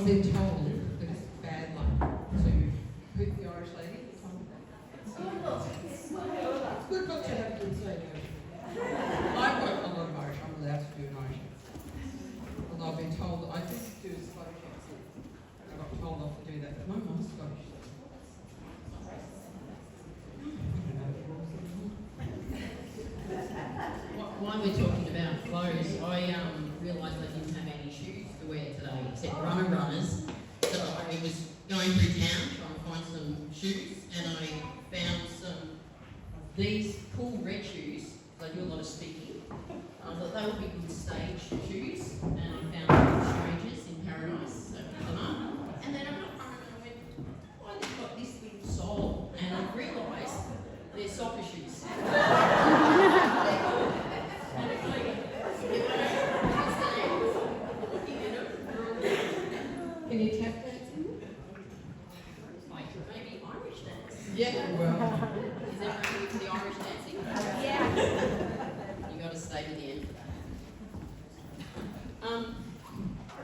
been told that it's bad luck to who's the Irish lady? It's good luck to have good sailing. I've got a lot of Irish. I'm allowed to do an Irish accent. Although I've been told that I did do a Scottish accent. I got told off to do that, but my mum's Scottish. While we're talking about clothes, I realised I didn't have any shoes to wear today except runners. So I was going through town trying to find some shoes, and I found these cool red shoes. I do a lot of speaking. I thought they would be good stage shoes, and I found them at Strangers in Paradise. So I picked them up, and then I got home and I went, why have they got this little sole? And I realised they're soccer shoes. Can you tap that? Like maybe Irish dance. Yeah, well. Is everyone ready for the Irish dancing? Yeah. You got to stay to the end for that.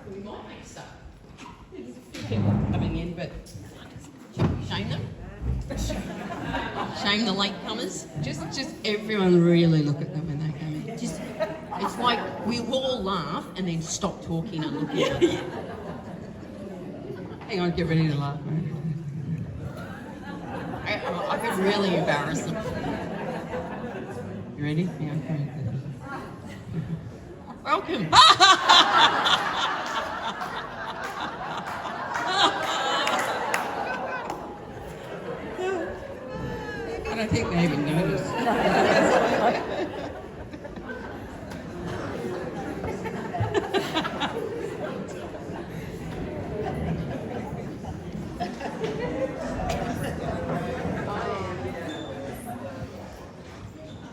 We might make a start. People coming in, but Should we shame them? Shame the latecomers? just everyone really look at them when they come in. Just, it's like we all laugh and then stop talking and look at them. Hang on, get ready to laugh. I could really embarrass them. You ready? Yeah, okay. Welcome. I don't think they even noticed.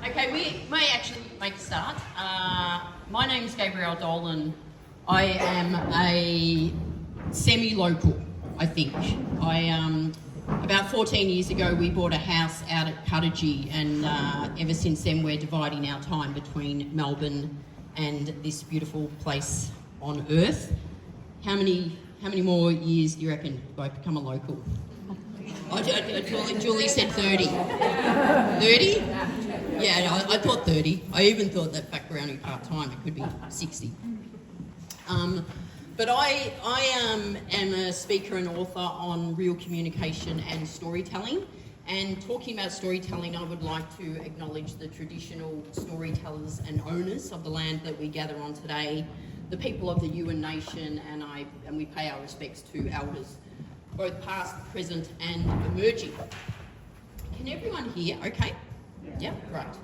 Okay, we may actually make a start. My name's Gabrielle Dolan. I am a semi-local, I think. About 14 years ago, we bought a house out at Cuttagee, and ever since then, we're dividing our time between Melbourne and this beautiful place on earth. How many more years do you reckon do I become a local? Julie said 30. 30? Yeah, I thought 30. I even thought that back around in part-time, it could be 60. But I am a speaker and author on real communication and storytelling. And talking about storytelling, I would like to acknowledge the traditional storytellers and owners of the land that we gather on today, the people of the Yuin Nation, and we pay our respects to elders, both past, present, and emerging. Can everyone hear? Okay. Yeah, right.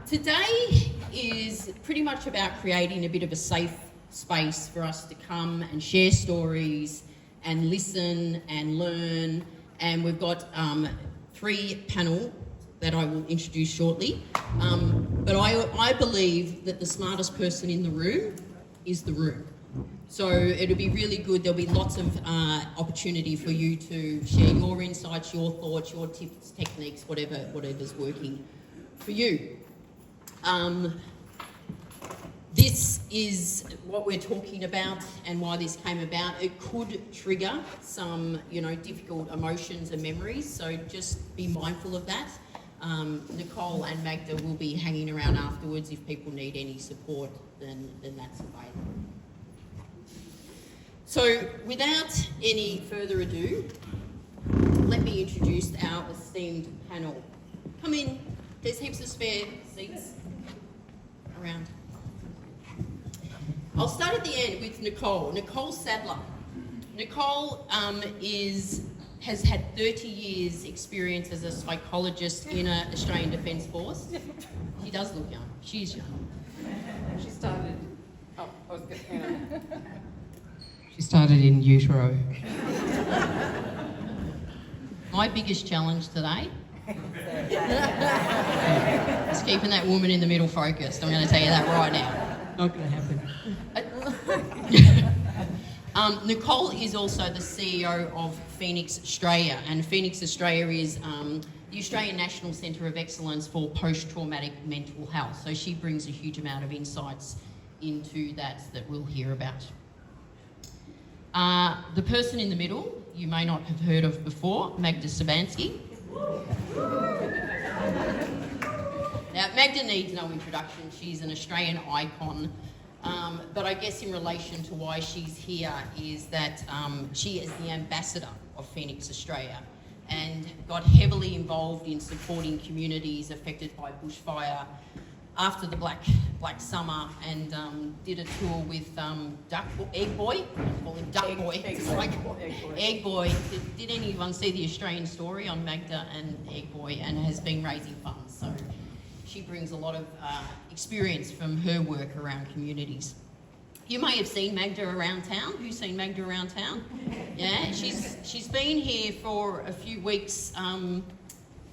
Today is pretty much about creating a bit of a safe space for us to come and share stories and listen and learn. And we've got 3 panel that I will introduce shortly. But I believe that the smartest person in the room is the room. So it'll be really good. There'll be lots of opportunity for you to share your insights, your thoughts, your tips, techniques, whatever's working for you. This is what we're talking about and why this came about. It could trigger some, difficult emotions and memories, so just be mindful of that. Nicole and Magda will be hanging around afterwards. If people need any support, then that's available. So without any further ado, let me introduce our esteemed panel. Come in, there's heaps of spare seats around. I'll start at the end with Nicole Sadler. Nicole has had 30 years experience as a psychologist in an Australian Defence Force. She does look young. She's young. She started. She started in utero. My biggest challenge today is keeping that woman in the middle focused. I'm going to tell you that right now. Not going to happen. Nicole is also the CEO of Phoenix Australia, and Phoenix Australia is the Australian National Centre of Excellence for Post-Traumatic Mental Health. So she brings a huge amount of insights into that we'll hear about. The person in the middle, you may not have heard of before, Magda Sabansky. Now, Magda needs no introduction. She's an Australian icon. But I guess in relation to why she's here is that she is the ambassador of Phoenix Australia and got heavily involved in supporting communities affected by bushfire after the Black Summer, and did a tour with Egg Boy. I call him Duck Boy. Egg Boy. Did anyone see the Australian story on Magda and Egg Boy, and has been raising funds? So she brings a lot of experience from her work around communities. You may have seen Magda around town. Who's seen Magda around town? Yeah, she's been here for a few weeks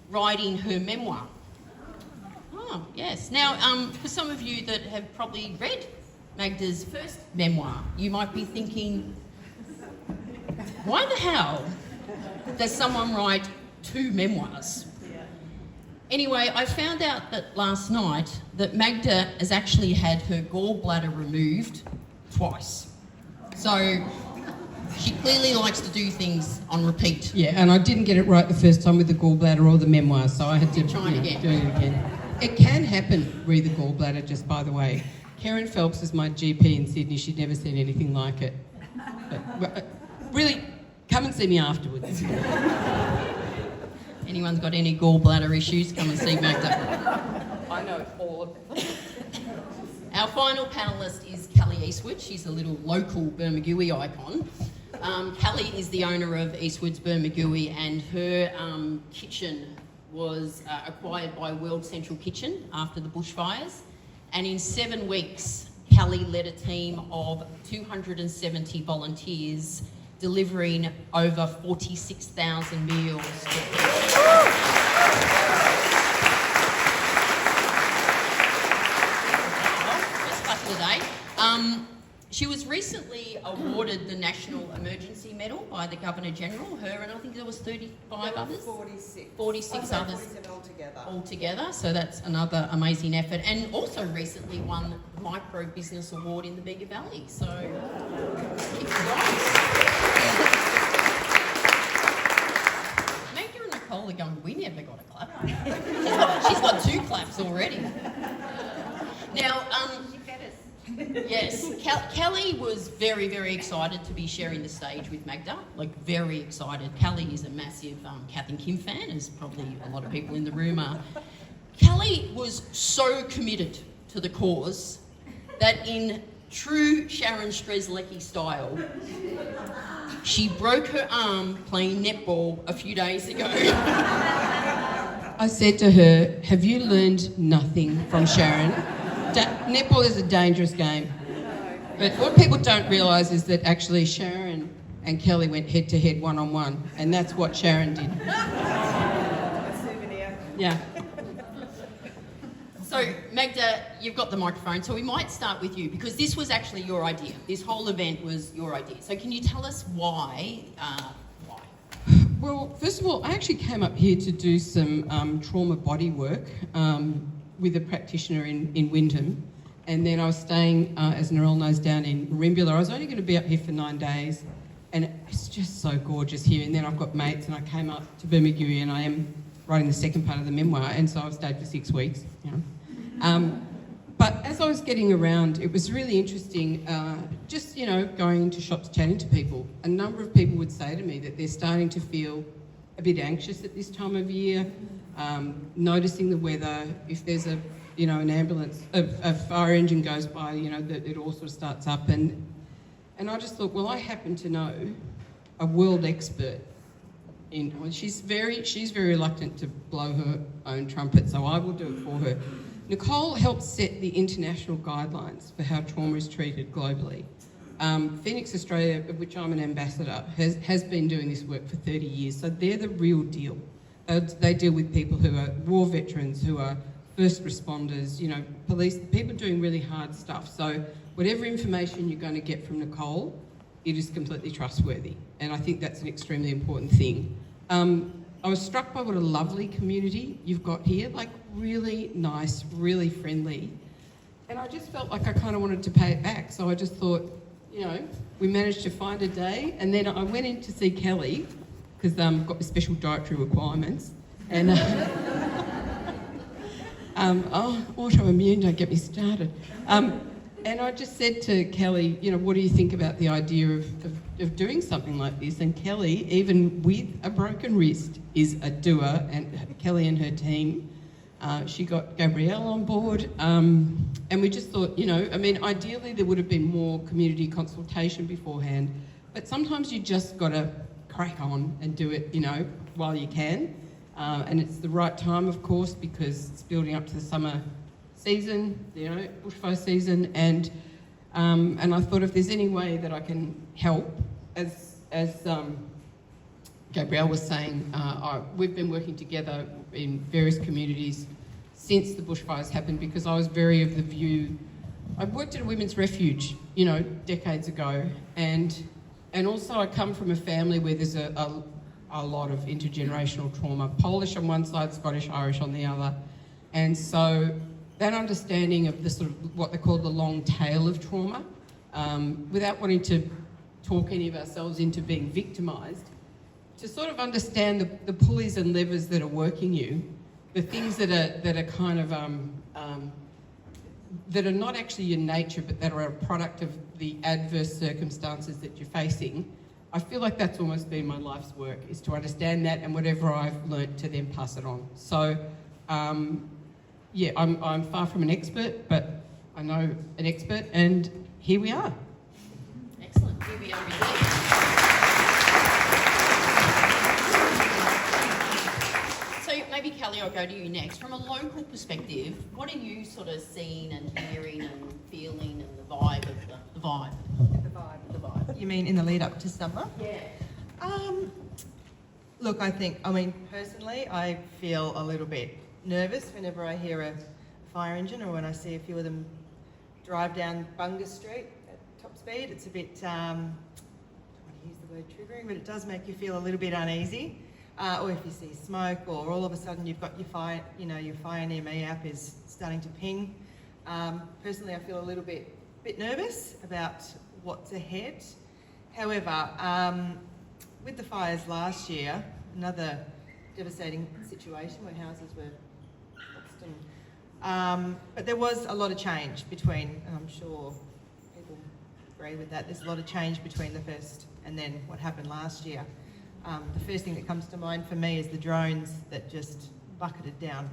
writing her memoir. Oh, yes. Now, for some of you that have probably read Magda's first memoir, you might be thinking, why the hell does someone write 2 memoirs? Anyway, I found out that last night that Magda has actually had her gallbladder removed twice. So she clearly likes to do things on repeat. Yeah, and I didn't get it right the first time with the gallbladder or the memoir, so I had to Try it again. do it again. It can happen with the gallbladder, just by the way. Karen Phelps is my GP in Sydney. She'd never seen anything like it. But, really, come and see me afterwards. Anyone's got any gallbladder issues, come and see Magda. I know all of them. Our final panellist is Kelly Eastwood. She's a little local Bermagui icon. Kelly is the owner of Eastwood's Bermagui, and her kitchen was acquired by World Central Kitchen after the bushfires. And in 7 weeks, Kelly led a team of 270 volunteers delivering over 46,000 meals. First clap of the day. She was recently awarded the National Emergency Medal by the Governor-General, her and I think there was 35 others? 46. 46 others 47 altogether. altogether, so that's another amazing effort. And also recently won the Micro Business Award in the Bega Valley, so keep it going. Magda and Nicole are going, we never got a clap. She's got 2 claps already. Now, yes, Kelly was very, very excited to be sharing the stage with Magda, like very excited. Kelly is a massive Kath and Kim fan, as probably a lot of people in the room are. Kelly was so committed to the cause that in true Sharon Strzelecki style, she broke her arm playing netball a few days ago. I said to her, have you learned nothing from Sharon? Netball is a dangerous game. But what people don't realise is that actually Sharon and Kelly went head-to-head, one-on-one, and that's what Sharon did. A souvenir. Yeah. So, Magda, you've got the microphone, so we might start with you, because this was actually your idea. This whole event was your idea. So can you tell us why? Well, first of all, I actually came up here to do some trauma body work with a practitioner in Wyndham, and then I was staying, as Narelle knows, down in Rimbula. I was only going to be up here for 9 days, and it's just so gorgeous here. And then I've got mates, and I came up to Bermagui, and I am writing the second part of the memoir, and so I've stayed for 6 weeks. You know. But as I was getting around, it was really interesting, just, you know, going into shops, chatting to people. A number of people would say to me that they're starting to feel a bit anxious at this time of year, noticing the weather. If there's an ambulance, a fire engine goes by, you know, that it all sort of starts up. And I just thought, well, I happen to know a world expert she's very reluctant to blow her own trumpet, so I will do it for her. Nicole helped set the international guidelines for how trauma is treated globally. Phoenix Australia, of which I'm an ambassador, has been doing this work for 30 years, so they're the real deal. They deal with people who are war veterans, who are first responders, you know, police, people doing really hard stuff. So whatever information you're going to get from Nicole, it is completely trustworthy, and I think that's an extremely important thing. I was struck by what a lovely community you've got here, like really nice, really friendly, and I just felt like I kind of wanted to pay it back. So I just thought, we managed to find a day, and then I went in to see Kelly because I've got special dietary requirements, and autoimmune, don't get me started. And I just said to Kelly, what do you think about the idea of doing something like this? And Kelly, even with a broken wrist, is a doer, and Kelly and her team, she got Gabrielle on board, and we just thought, ideally there would have been more community consultation beforehand, but sometimes you just got to crack on and do it, while you can. And it's the right time, of course, because it's building up to the summer season, bushfire season, and I thought if there's any way that I can help, as Gabrielle was saying, we've been working together in various communities since the bushfires happened, because I was very of the view, I worked at a women's refuge, decades ago, and also I come from a family where there's a lot of intergenerational trauma, Polish on one side, Scottish, Irish on the other, and so that understanding of the sort of what they call the long tail of trauma, without wanting to talk any of ourselves into being victimised, to sort of understand the pulleys and levers that are working you, the things that are kind of that are not actually your nature, but that are a product of the adverse circumstances that you're facing. I feel like that's almost been my life's work, is to understand that, and whatever I've learnt to then pass it on. So, I'm far from an expert, but I know an expert, and here we are. Excellent. Here we are indeed. So maybe Kelly, I'll go to you next. From a local perspective, what are you sort of seeing and hearing and feeling, and the vibe of the vibe? The vibe. You mean in the lead up to summer? Yeah. Look, personally, I feel a little bit nervous whenever I hear a fire engine, or when I see a few of them drive down Bunga Street at top speed. It's a bit, I don't want to use the word triggering, but it does make you feel a little bit uneasy. Or if you see smoke, or all of a sudden you've got your fire near me app is starting to ping. Personally, I feel a little bit nervous about what's ahead. However, with the fires last year, another devastating situation where houses were lost, but there was a lot of change between, and I'm sure people agree with that, there's a lot of change between the first and then what happened last year. The first thing that comes to mind for me is the drones that just bucketed down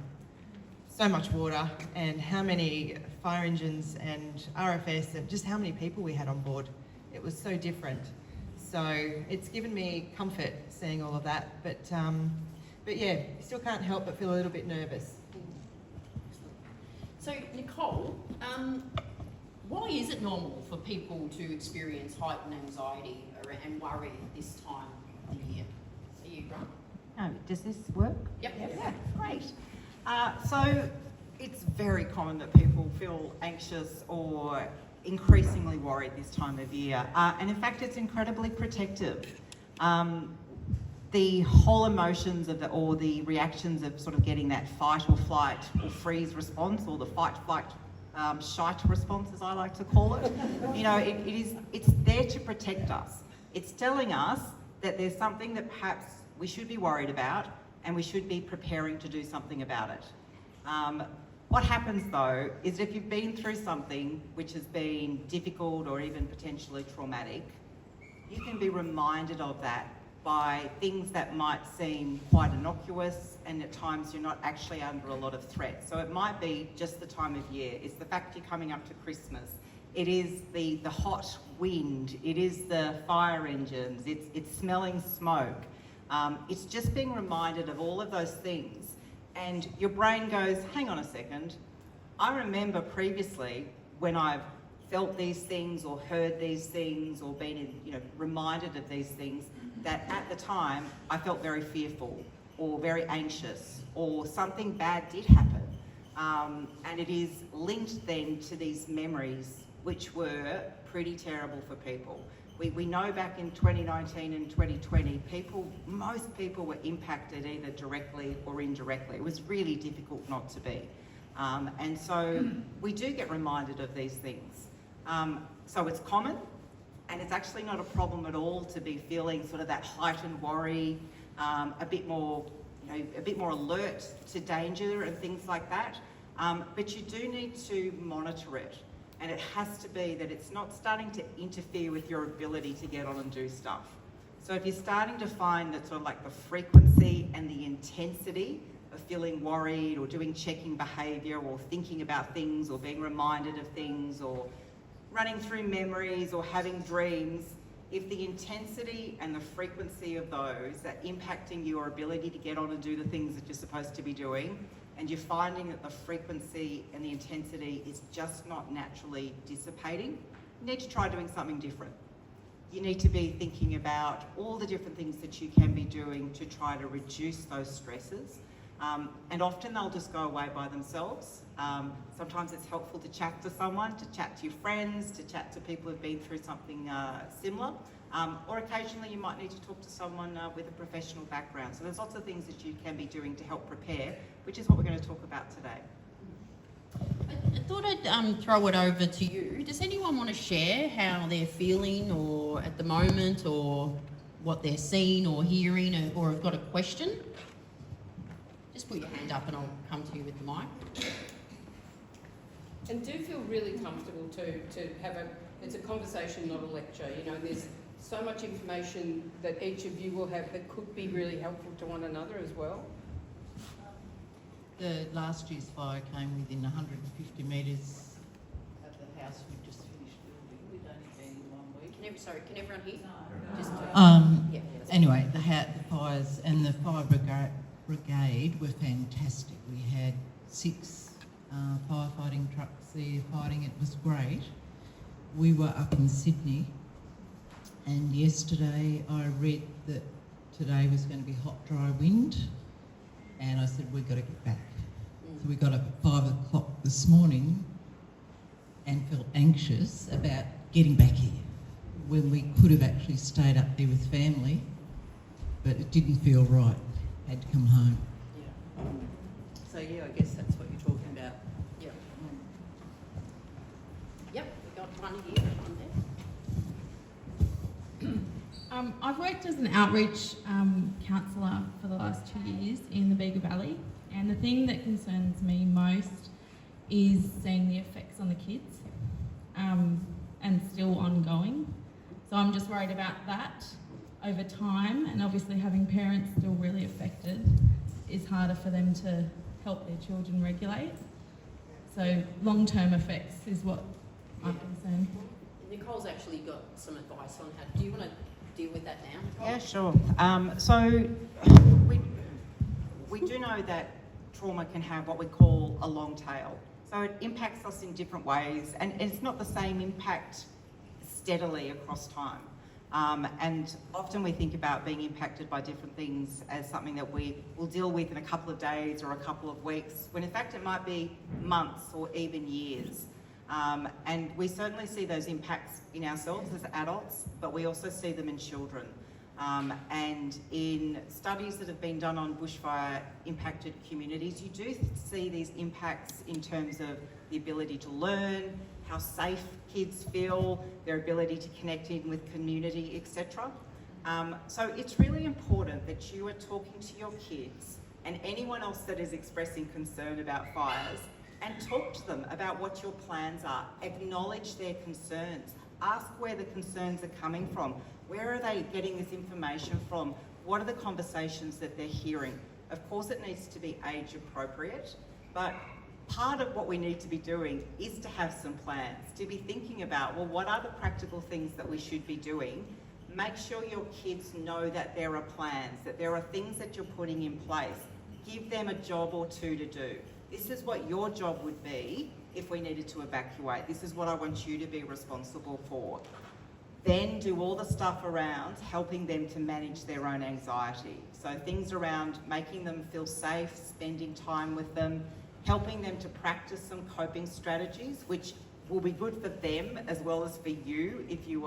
so much water, and how many fire engines and RFS, and just how many people we had on board. It was so different. So it's given me comfort seeing all of that, but yeah, you still can't help but feel a little bit nervous. So Nicole, why is it normal for people to experience heightened anxiety and worry this time of the year? Are you right? Does this work? Yep. Yeah, great. So it's very common that people feel anxious or increasingly worried this time of year. And in fact, it's incredibly protective. The whole emotions of or the reactions of sort of getting that fight or flight or freeze response, or the fight, flight, shite response, as I like to call it, it's there to protect us. It's telling us that there's something that perhaps we should be worried about, and we should be preparing to do something about it. What happens though is if you've been through something which has been difficult or even potentially traumatic, you can be reminded of that by things that might seem quite innocuous, and at times you're not actually under a lot of threat. So it might be just the time of year. It's the fact you're coming up to Christmas. It is the hot wind. It is the fire engines. It's smelling smoke. It's just being reminded of all of those things. And your brain goes, hang on a second, I remember previously when I've felt these things or heard these things or been reminded of these things, that at the time I felt very fearful or very anxious, or something bad did happen. And it is linked then to these memories which were pretty terrible for people. We know back in 2019 and 2020, most people were impacted either directly or indirectly. It was really difficult not to be. And so we do get reminded of these things. So it's common, and it's actually not a problem at all to be feeling sort of that heightened worry, a bit more, a bit more alert to danger and things like that. But you do need to monitor it. And it has to be that it's not starting to interfere with your ability to get on and do stuff. So if you're starting to find that sort of like the frequency and the intensity of feeling worried or doing checking behaviour or thinking about things or being reminded of things or running through memories or having dreams, if the intensity and the frequency of those are impacting your ability to get on and do the things that you're supposed to be doing, and you're finding that the frequency and the intensity is just not naturally dissipating, you need to try doing something different. You need to be thinking about all the different things that you can be doing to try to reduce those stresses. And often they'll just go away by themselves. Sometimes it's helpful to chat to someone, to chat to your friends, to chat to people who've been through something similar. Or occasionally you might need to talk to someone with a professional background. So there's lots of things that you can be doing to help prepare, which is what we're going to talk about today. I thought I'd throw it over to you. Does anyone want to share how they're feeling or at the moment, or what they're seeing or hearing, or have got a question? Just put your hand up and I'll come to you with the mic. And do feel really comfortable to have it's a conversation, not a lecture. There's so much information that each of you will have that could be really helpful to one another as well. The last year's fire came within 150 metres of the house we've just finished building. We'd only been in 1 week. Can everyone hear? Just Anyway, the fires and the fire brigade were fantastic. We had 6 firefighting trucks there fighting. It was great. We were up in Sydney, and yesterday I read that today was going to be hot, dry wind, and I said, we've got to get back. So we got up at 5 o'clock this morning and felt anxious about getting back here when we could have actually stayed up there with family, but it didn't feel right. Had to come home. Yeah. So yeah, I guess that's what you're talking about. Yep. Yep, we've got one here, one there. I've worked as an outreach counsellor for the last 2 years in the Bega Valley, and the thing that concerns me most is seeing the effects on the kids, and still ongoing. So I'm just worried about that over time, and obviously having parents still really affected is harder for them to help their children regulate. So long-term effects is what I'm concerned. Nicole's actually got some advice on how. Do you want to deal with that now, Nicole? Yeah, sure. So we do know that trauma can have what we call a long tail. So it impacts us in different ways, and it's not the same impact steadily across time. And often we think about being impacted by different things as something that we will deal with in a couple of days or a couple of weeks, when in fact it might be months or even years. And we certainly see those impacts in ourselves as adults, but we also see them in children. And in studies that have been done on bushfire impacted communities, you do see these impacts in terms of the ability to learn, how safe kids feel, their ability to connect in with community, etc. So it's really important that you are talking to your kids and anyone else that is expressing concern about fires, and talk to them about what your plans are. Acknowledge their concerns. Ask where the concerns are coming from. Where are they getting this information from? What are the conversations that they're hearing? Of course it needs to be age appropriate, but part of what we need to be doing is to have some plans, to be thinking about, well, what are the practical things that we should be doing? Make sure your kids know that there are plans, that there are things that you're putting in place. Give them a job or two to do. This is what your job would be if we needed to evacuate. This is what I want you to be responsible for. Then do all the stuff around helping them to manage their own anxiety. So things around making them feel safe, spending time with them, helping them to practice some coping strategies, which will be good for them as well as for you if you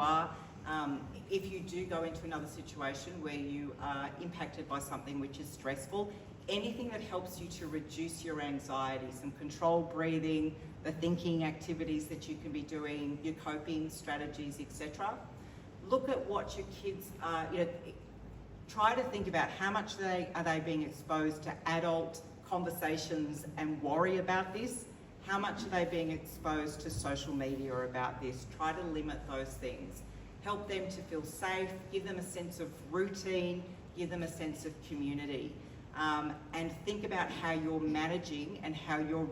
do go into another situation where you are impacted by something which is stressful. Anything that helps you to reduce your anxiety, some controlled breathing, the thinking activities that you can be doing, your coping strategies, etc. look at what your kids are, try to think about how much are they being exposed to adult conversations and worry about this. How much are they being exposed to social media about this? Try to limit those things. Help them to feel safe, give them a sense of routine, give them a sense of community. And think about how you're managing and how you're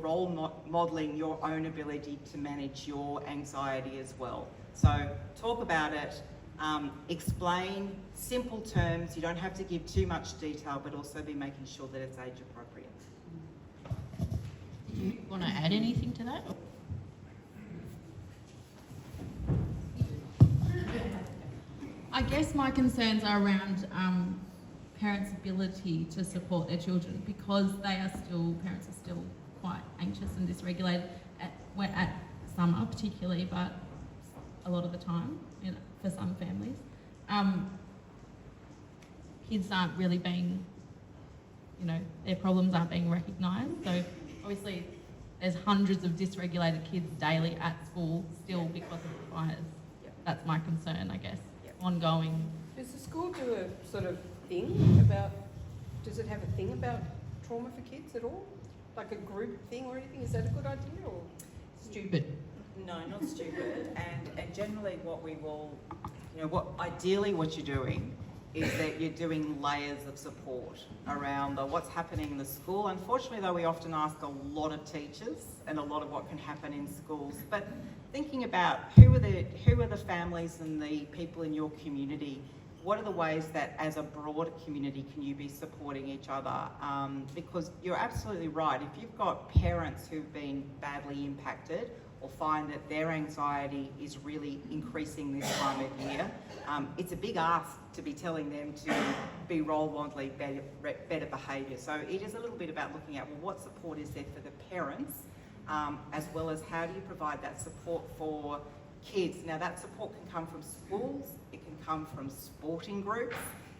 modelling your own ability to manage your anxiety as well. So talk about it, explain simple terms. You don't have to give too much detail, but also be making sure that it's age appropriate. Do you want to add anything to that? I guess my concerns are around parents' ability to support their children, because parents are still quite anxious and dysregulated at summer particularly, but a lot of the time, for some families. Kids aren't really being, their problems aren't being recognised. So obviously there's hundreds of dysregulated kids daily at school still because of the fires. That's my concern, I guess. Ongoing. Does the school do a sort of thing about, does it have a thing about trauma for kids at all? Like a group thing or anything? Is that a good idea or? Stupid. No, not stupid. And generally what we will, ideally what you're doing is that you're doing layers of support around what's happening in the school. Unfortunately though, we often ask a lot of teachers and a lot of what can happen in schools, but thinking about who are the families and the people in your community, what are the ways that as a broader community can you be supporting each other? Because you're absolutely right, if you've got parents who've been badly impacted or find that their anxiety is really increasing this time of year, it's a big ask to be telling them to be role modelling better behaviour. So it is a little bit about looking at, well, what support is there for the parents, as well as how do you provide that support for kids. Now that support can come from schools, it can come from sporting groups,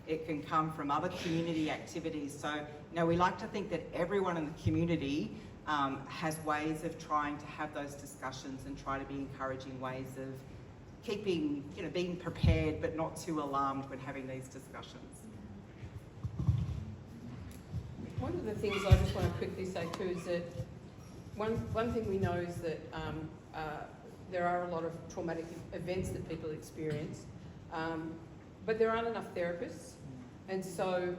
it can come from other community activities. So, we like to think that everyone in the community has ways of trying to have those discussions and try to be encouraging ways of keeping, being prepared but not too alarmed when having these discussions. One of the things I just want to quickly say too is that one thing we know is that there are a lot of traumatic events that people experience, but there aren't enough therapists. And so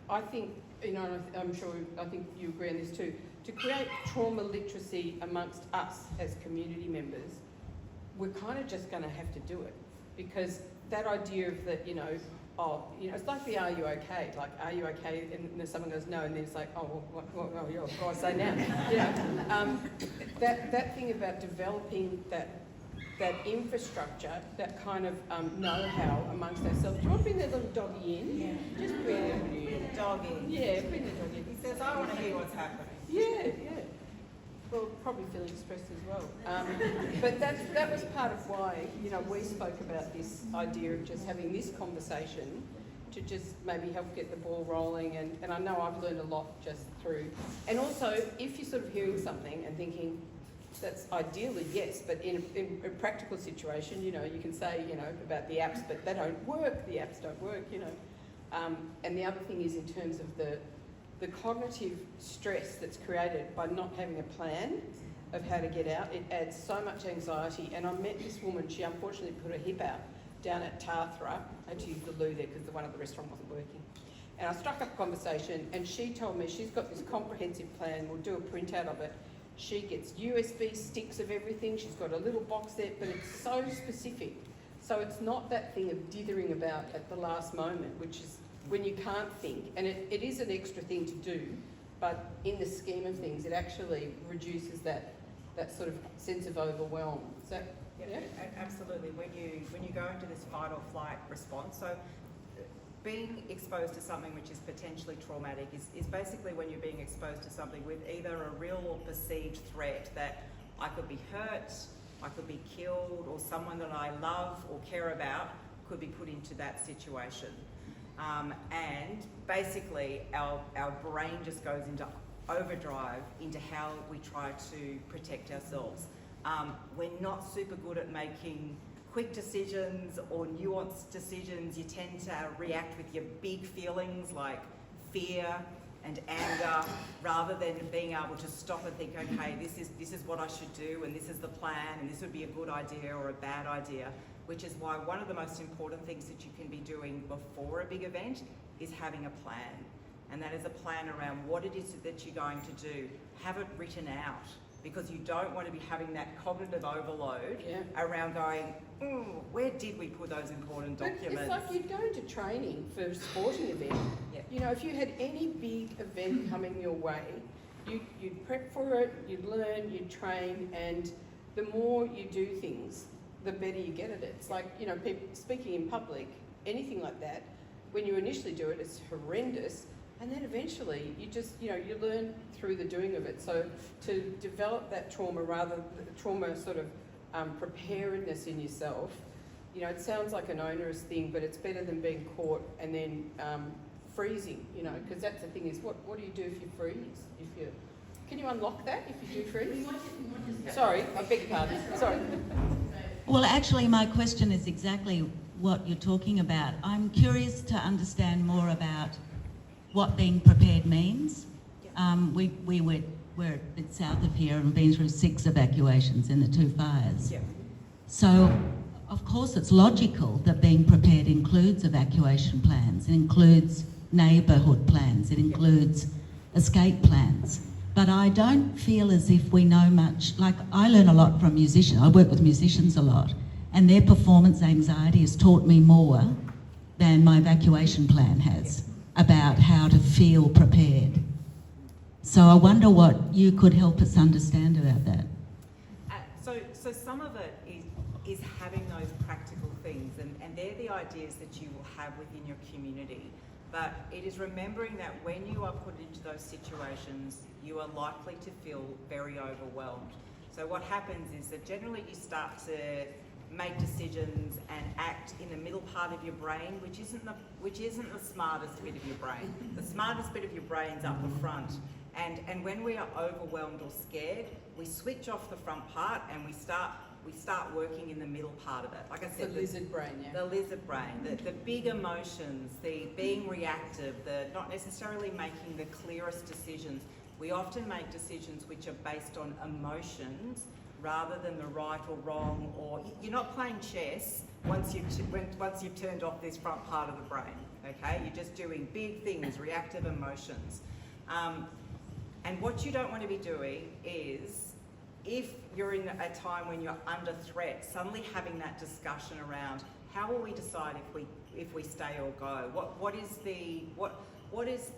I think, I think you agree on this too, to create trauma literacy amongst us as community members, we're kind of just going to have to do it, because that idea of that, it's like the "Are you okay?" Like, "Are you okay?" And then someone goes no, and then it's like, oh, what do I say now? That thing about developing that infrastructure, that kind of know-how amongst ourselves. Do you want to bring that little doggy in? Yeah. Just bring it. Dog in. Yeah, bring the dog in. He says, I want to hear what's happening. Yeah. Well, probably feeling stressed as well. But that was part of why, we spoke about this idea of just having this conversation to just maybe help get the ball rolling. And I know I've learned a lot just through. And also, if you're sort of hearing something and thinking, that's ideally, yes, but in a practical situation, you can say, about the apps, but they don't work, the apps don't work, And the other thing is in terms of the cognitive stress that's created by not having a plan of how to get out. It adds so much anxiety. And I met this woman, she unfortunately put her hip out down at Tarthra. I had to use the loo there because the one at the restaurant wasn't working. And I struck up a conversation and she told me she's got this comprehensive plan, we'll do a printout of it. She gets USB sticks of everything, she's got a little box there, but it's so specific. So it's not that thing of dithering about at the last moment, which is when you can't think, and it is an extra thing to do, but in the scheme of things, it actually reduces that sort of sense of overwhelm. So, yeah? Absolutely. When you go into this fight or flight response, so being exposed to something which is potentially traumatic is basically when you're being exposed to something with either a real or perceived threat that I could be hurt, I could be killed, or someone that I love or care about could be put into that situation. And basically our brain just goes into overdrive into how we try to protect ourselves. We're not super good at making quick decisions or nuanced decisions, you tend to react with your big feelings like fear and anger, rather than being able to stop and think, okay, this is what I should do, and this is the plan, and this would be a good idea or a bad idea, which is why one of the most important things that you can be doing before a big event is having a plan. And that is a plan around what it is that you're going to do. Have it written out, because you don't want to be having that cognitive overload around going, where did we put those important documents? But it's like you'd go into training for a sporting event. Yep. You know, if you had any big event coming your way, you'd prep for it, you'd learn, you'd train, and the more you do things, the better you get at it. It's like, you know, people speaking in public, anything like that, when you initially do it, it's horrendous, and then eventually you just, you know, you learn through the doing of it. So to develop that trauma, rather the trauma sort of preparedness in yourself, you know, it sounds like an onerous thing, but it's better than being caught and then freezing, you know, because that's the thing is, what do you do if you freeze? Can you unlock that if you do freeze? Sorry, I beg your pardon. Sorry. Well, actually, my question is exactly what you're talking about. I'm curious to understand more about what being prepared means. We're a bit south of here and been through 6 evacuations in the 2 fires. Yeah. So, of course, it's logical that being prepared includes evacuation plans, it includes neighbourhood plans, it includes escape plans. But I don't feel as if we know much. Like, I learn a lot from musicians. I work with musicians a lot, and their performance anxiety has taught me more than my evacuation plan has about how to feel prepared. So I wonder what you could help us understand about that. So some of it is having those practical things, and they're the ideas that you will have within your community. But it is remembering that when you are put into those situations, you are likely to feel very overwhelmed. So what happens is that generally you start to make decisions and act in the middle part of your brain, which isn't the smartest bit of your brain. The smartest bit of your brain's up the front. And when we are overwhelmed or scared, we switch off the front part and we start working in the middle part of it. Like I said, The lizard brain, yeah. The lizard brain, the big emotions, the being reactive, the not necessarily making the clearest decisions. We often make decisions which are based on emotions rather than the right or wrong, or you're not playing chess once you've turned off this front part of the brain, okay? You're just doing big things, reactive emotions. And what you don't want to be doing is, if you're in a time when you're under threat, suddenly having that discussion around how will we decide if we stay or go? What is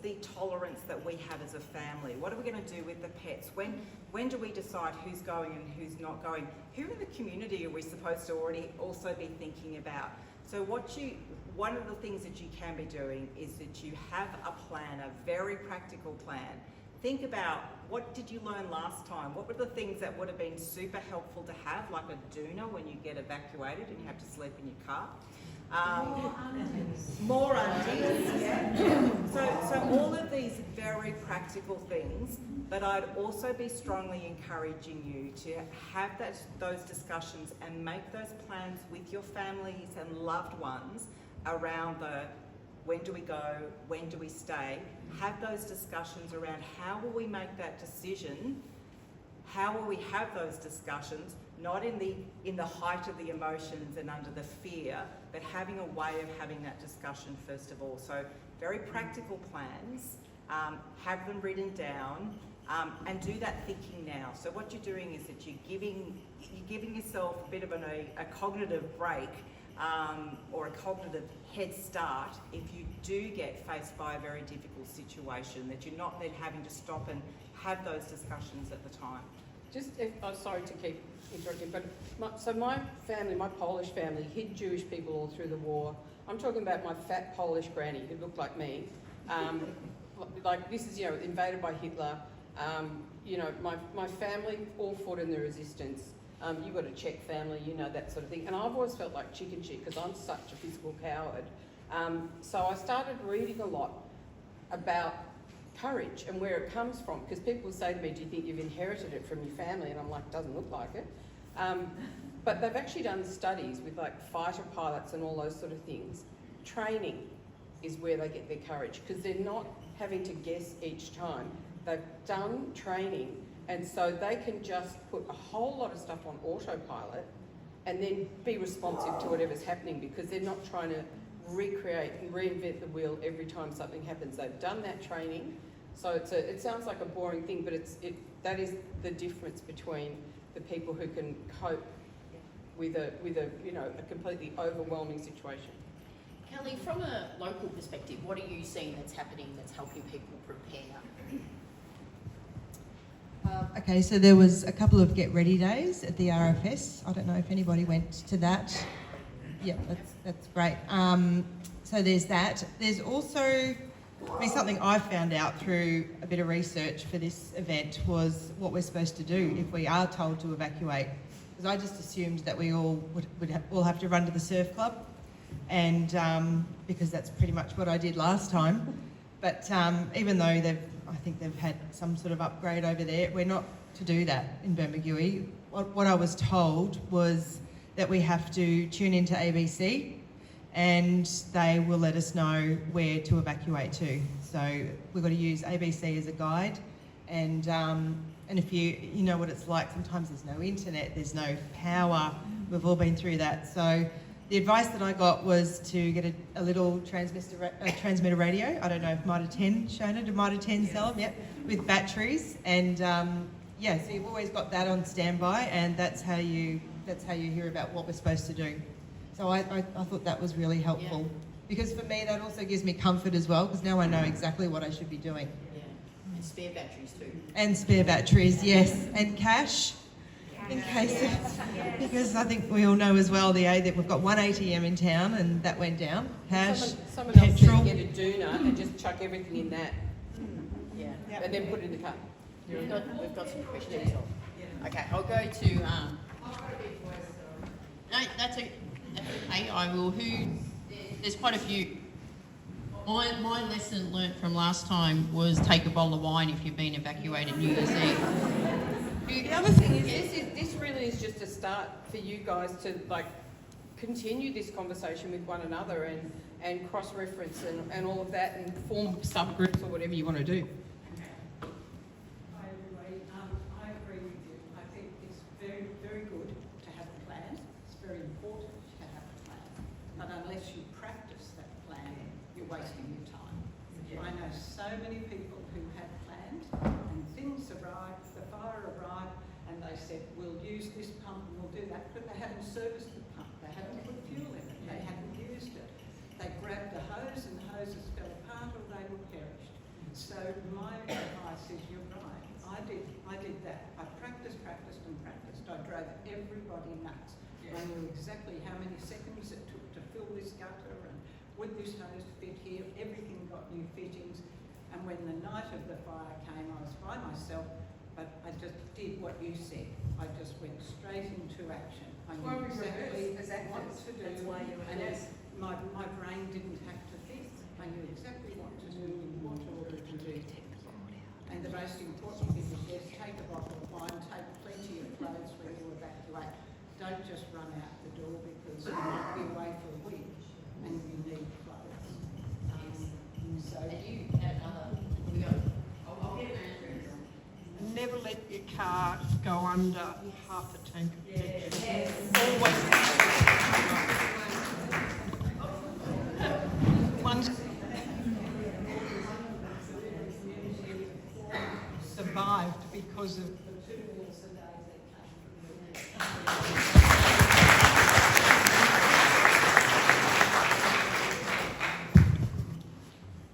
the tolerance that we have as a family? What are we going to do with the pets? When do we decide who's going and who's not going? Who in the community are we supposed to already also be thinking about? So one of the things that you can be doing is that you have a plan, a very practical plan. Think about, what did you learn last time? What were the things that would have been super helpful to have, like a doona when you get evacuated and you have to sleep in your car? More undies, yeah. So all of these very practical things, but I'd also be strongly encouraging you to have those discussions and make those plans with your families and loved ones around when do we go, when do we stay. Have those discussions around how will we make that decision, how will we have those discussions, not in the height of the emotions and under the fear, but having a way of having that discussion first of all. So very practical plans, have them written down, and do that thinking now. So what you're doing is that you're giving yourself a bit of a cognitive break, or a cognitive head start if you do get faced by a very difficult situation, that you're not then having to stop and have those discussions at the time. I'm sorry to keep interrupting, but my family, my Polish family, hid Jewish people all through the war. I'm talking about my fat Polish granny who looked like me. Like, this is, you know, invaded by Hitler. You know, my family all fought in the resistance. You've got a Czech family, you know, that sort of thing. And I've always felt like chicken shit because I'm such a physical coward. So I started reading a lot about courage and where it comes from, because people say to me, do you think you've inherited it from your family? And I'm like, doesn't look like it. But they've actually done studies with like fighter pilots and all those sort of things. Training is where they get their courage, because they're not having to guess each time. They've done training, and so they can just put a whole lot of stuff on autopilot and then be responsive to whatever's happening, because they're not trying to recreate and reinvent the wheel every time something happens. They've done that training. So it sounds like a boring thing, but that is the difference between the people who can cope with a completely overwhelming situation. Kelly, from a local perspective, what are you seeing that's happening that's helping people prepare? Okay, so there was a couple of get ready days at the RFS. I don't know if anybody went to that. Yeah, that's great. So there's that. There's also, something I found out through a bit of research for this event was what we're supposed to do if we are told to evacuate. Because I just assumed that we all would have to run to the surf club, and because that's pretty much what I did last time. But even though I think they've had some sort of upgrade over there, we're not to do that in Bermagui. What I was told was that we have to tune into ABC, and they will let us know where to evacuate to. So we've got to use ABC as a guide, and if you know what it's like, sometimes there's no internet, there's no power. We've all been through that. So the advice that I got was to get a little transmitter radio. I don't know if Mitre 10, Shona, did Mitre 10 sell them? Yep, with batteries, and so you've always got that on standby, and that's how you hear about what we're supposed to do. So I thought that was really helpful, because for me that also gives me comfort as well, because now I know exactly what I should be doing. Yeah, and spare batteries too. And spare batteries, yes, and cash. In case, because I think we all know as well that we've got one ATM in town and that went down. Cash, someone else petrol. said get a doona and just chuck everything in that, Yeah. and then put it in the car. We've got some questions. Okay, I'll go to. No, that's okay. I will. There's quite a few. My lesson learnt from last time was take a bowl of wine if you've been evacuated New Year's Eve. The other thing is, this really is just a start for you guys to continue this conversation with one another and cross-reference and all of that, and form subgroups or whatever you want to do. Hi everybody, I agree with you. I think it's very, very good to have a plan. It's very important to have a plan. But unless you practice that plan, you're wasting your time. I know so many people who had planned and things arrived, the fire arrived, and they said, we'll use this pump and we'll do that, but they haven't serviced the pump, they haven't put fuel in it, they haven't used it. They grabbed the hose and the hoses fell apart or they were perished. So my advice is, you're right, I did that. I practiced. I drove everybody nuts. I knew exactly how many seconds it took to fill this gutter, and would this hose fit here, everything got new fittings. And when the night of the fire came, I was by myself, but I just did what you said. I just went straight into action. I knew exactly what to do, and my brain didn't have to think. I knew exactly what to do and what order to do. And the most important thing is, yes, take a bottle of wine, take plenty of clothes when you evacuate. Don't just run out the door, because you might be away for a week and you need clothes. So And you had another. I'll get an answer. never let your car go under half a tank of petrol. Always. Survived because of the 2 meals a day that came from there.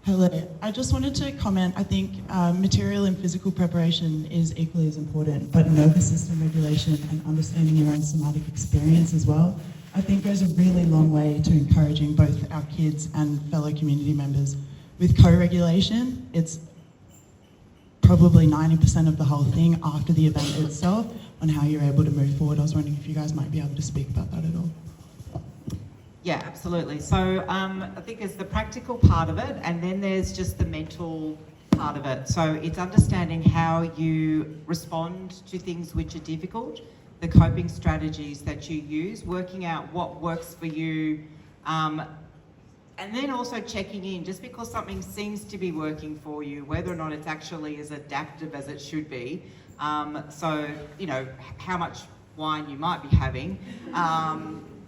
Hello. I just wanted to comment, I think material and physical preparation is equally as important, but nervous system regulation and understanding your own somatic experience as well, I think goes a really long way to encouraging both our kids and fellow community members. With co-regulation, it's probably 90% of the whole thing after the event itself on how you're able to move forward. I was wondering if you guys might be able to speak about that at all. Yeah, absolutely. So I think there's the practical part of it, and then there's just the mental part of it. So it's understanding how you respond to things which are difficult, the coping strategies that you use, working out what works for you, and then also checking in, just because something seems to be working for you, whether or not it's actually as adaptive as it should be. So, you know, how much wine you might be having,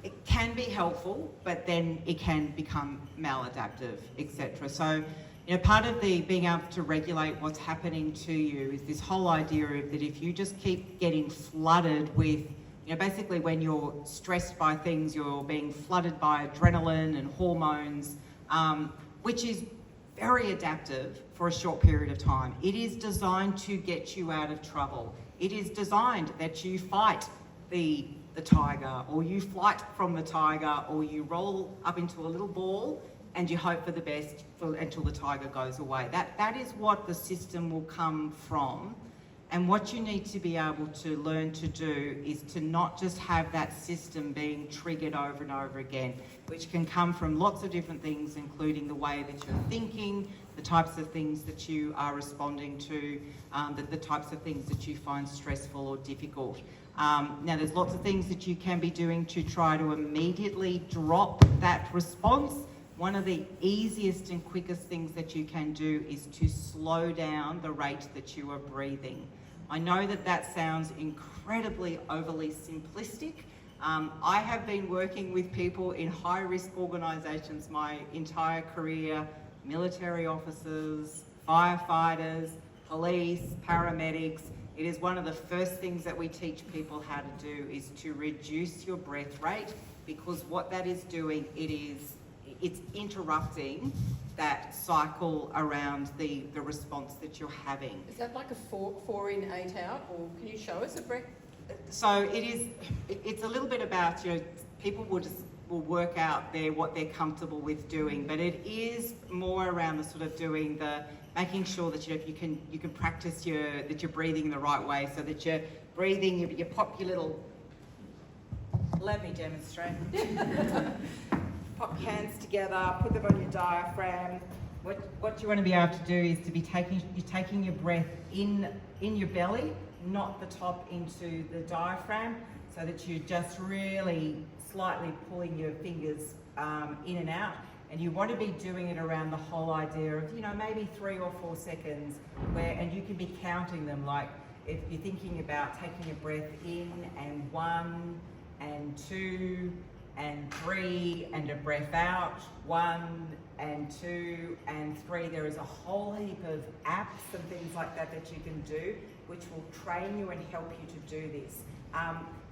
it can be helpful, but then it can become maladaptive, etc. So, you know, part of the being able to regulate what's happening to you is this whole idea of that if you just keep getting flooded with, you know, basically when you're stressed by things, you're being flooded by adrenaline and hormones, which is very adaptive for a short period of time. It is designed to get you out of trouble. It is designed that you fight the tiger, or you flight from the tiger, or you roll up into a little ball and you hope for the best until the tiger goes away. That is what the system will come from. And what you need to be able to learn to do is to not just have that system being triggered over and over again, which can come from lots of different things, including the way that you're thinking, the types of things that you are responding to, the types of things that you find stressful or difficult. Now, there's lots of things that you can be doing to try to immediately drop that response. One of the easiest and quickest things that you can do is to slow down the rate that you are breathing. I know that that sounds incredibly overly simplistic. I have been working with people in high-risk organisations my entire career, military officers, firefighters, police, paramedics. It is one of the first things that we teach people how to do is to reduce your breath rate, because what that is doing, it's interrupting that cycle around the response that you're having. Is that like a four in, 8 out, or can you show us a breath? So it's a little bit about, you know, people will work out what they're comfortable with doing, but it is more around the sort of doing the, making sure that, you know, you can practice that you're breathing in the right way, so that you're breathing, you pop your little, let me demonstrate. Pop your hands together, put them on your diaphragm. What you want to be able to do is to be taking your breath in your belly, not the top into the diaphragm, so that you're just really slightly pulling your fingers in and out. And you want to be doing it around the whole idea of, you know, maybe 3 or 4 seconds, and you can be counting them, like if you're thinking about taking a breath in, and 1 and 2 and 3, and a breath out, 1 and 2 and 3. There is a whole heap of apps and things like that that you can do, which will train you and help you to do this.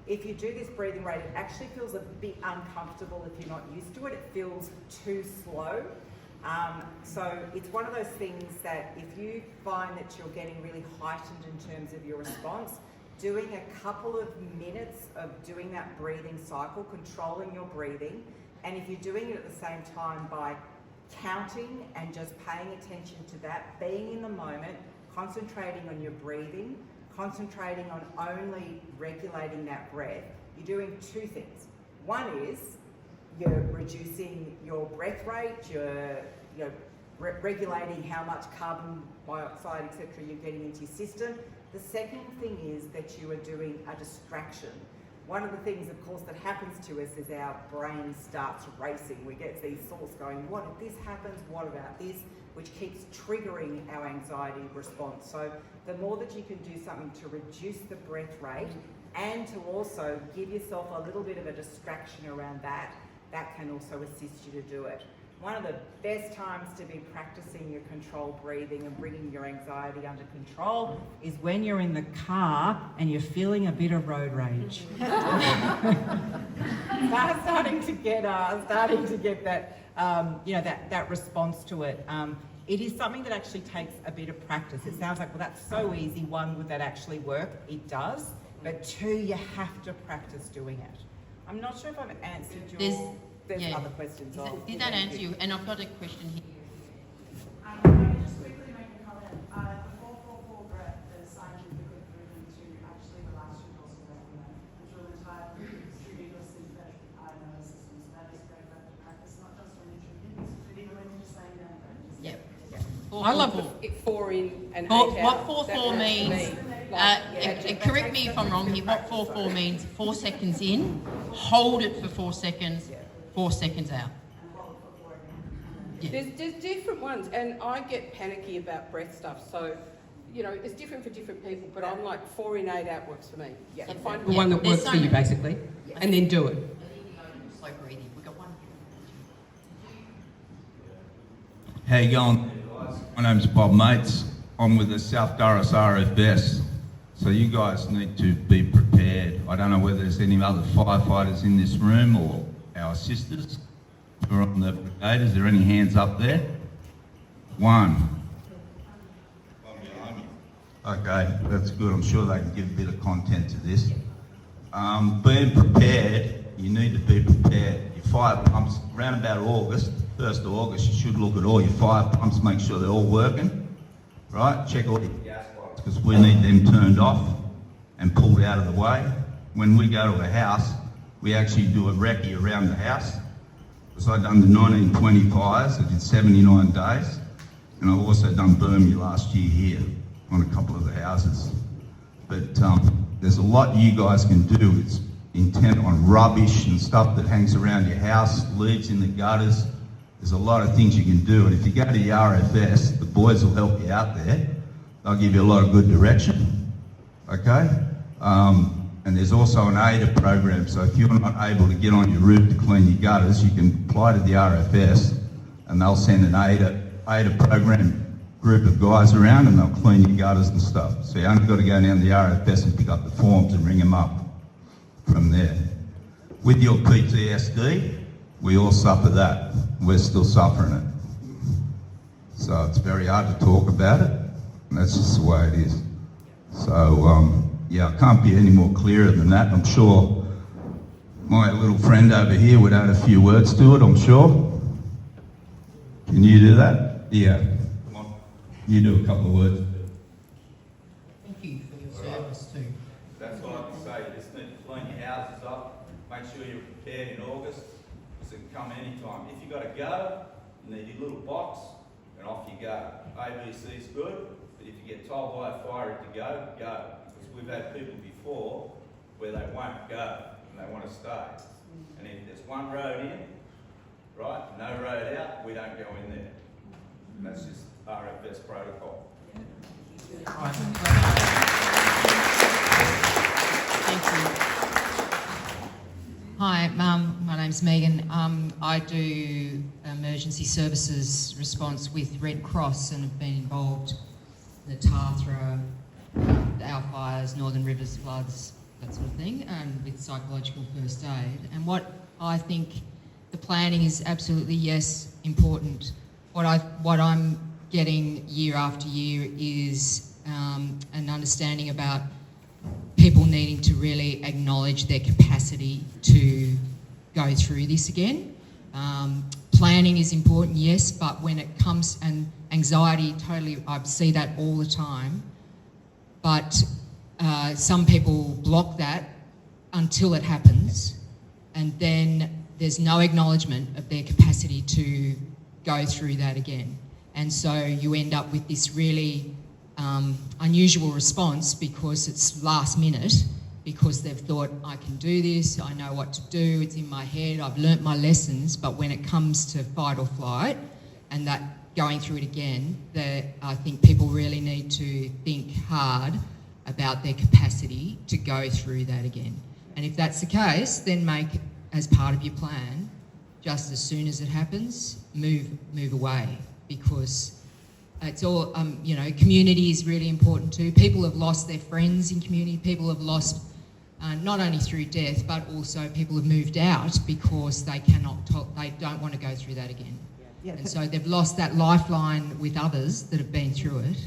If you do this breathing rate, it actually feels a bit uncomfortable if you're not used to it. It feels too slow. So it's one of those things that if you find that you're getting really heightened in terms of your response, doing a couple of minutes of doing that breathing cycle, controlling your breathing, and if you're doing it at the same time by counting and just paying attention to that, being in the moment, concentrating on your breathing, concentrating on only regulating that breath, you're doing 2 things. One is you're reducing your breath rate, you're regulating how much carbon dioxide, etc., you're getting into your system. The second thing is that you are doing a distraction. One of the things, of course, that happens to us is our brain starts racing. We get these thoughts going, what if this happens? What about this? Which keeps triggering our anxiety response. So the more that you can do something to reduce the breath rate and to also give yourself a little bit of a distraction around that, that can also assist you to do it. One of the best times to be practicing your controlled breathing and bringing your anxiety under control is when you're in the car and you're feeling a bit of road rage. starting to get that, that response to it. It is something that actually takes a bit of practice. It sounds like, well, that's so easy. 1, would that actually work? It does. But 2, you have to practice doing it. I'm not sure if I've answered your... There's other questions. Did that answer you? And I've got a question here. I can just quickly make a comment. The 444 breath is scientifically proven to actually relax your dorsal abdomen and to retire through your sympathetic nervous system. So that is great practice, not just when you're drinking, but even when you're just laying down. Yep. I love the 4 in and 8 out. What 4-4 means? Correct me if I'm wrong here. What 4-4 means? 4 seconds in, hold it for 4 seconds, 4 seconds out. Yeah. There's different ones, and I get panicky about breath stuff, so, you know, it's different for different people, but I'm like 4 in, 8 out works for me. Yeah. So find The one that There's works for you, basically, and then do it. Slow breathing. We've got one. How you going, guys? My name's Bob Mates. I'm with the South Durras RFS. So you guys need to be prepared. I don't know whether there's any other firefighters in this room or our sisters who are on the brigade. Is there any hands up there? One. Okay, that's good. I'm sure they can give a bit of content to this. Being prepared, you need to be prepared. Your fire pumps, around about August, 1st of August, you should look at all your fire pumps, make sure they're all working, right? Check all your gas pipes, because we need them turned off and pulled out of the way. When we go to a house, we actually do a recce around the house. Because I've done the 1920 fires, I did 79 days, and I've also done Bermagui last year here on a couple of the houses. But there's a lot you guys can do. It's intent on rubbish and stuff that hangs around your house, leaves in the gutters. There's a lot of things you can do, and if you go to the RFS, the boys will help you out there. They'll give you a lot of good direction, okay? And there's also an AIDA program, so if you're not able to get on your roof to clean your gutters, you can apply to the RFS, and they'll send an AIDA program group of guys around, and they'll clean your gutters and stuff. So you only got to go down to the RFS and pick up the forms and ring them up from there. With your PTSD, we all suffer that. We're still suffering it. So it's very hard to talk about it, and that's just the way it is. So, yeah, I can't be any more clearer than that. I'm sure my little friend over here would add a few words to it, I'm sure. Can you do that? Yeah. Come on. You do a couple of words. Thank you for your service too. That's all I can say. You just need to clean your houses up. Make sure you're prepared in August. Because it can come anytime. If you've got to go, you need your little box, and off you go. ABC is good, but if you get told by a fire to go, go. Because we've had people before where they won't go, and they want to stay. And if there's one road in, right, no road out, we don't go in there. And that's just RFS protocol. Thank you. Hi, my name's Megan. I do emergency services response with Red Cross and have been involved in the Tathra, our fires, Northern Rivers floods, that sort of thing, and with psychological first aid. And what I think the planning is absolutely, yes, important. What I'm getting year after year is an understanding about people needing to really acknowledge their capacity to go through this again. Planning is important, yes, but when it comes, and anxiety, totally, I see that all the time, but some people block that until it happens, and then there's no acknowledgement of their capacity to go through that again. And so you end up with this really unusual response because it's last minute, because they've thought, I can do this, I know what to do, it's in my head, I've learnt my lessons, but when it comes to fight or flight and that going through it again, I think people really need to think hard about their capacity to go through that again. And if that's the case, then make, as part of your plan, just as soon as it happens, move away, because it's all, community is really important too. People have lost their friends in community. People have lost, not only through death, but also people have moved out because they they don't want to go through that again. And so they've lost that lifeline with others that have been through it.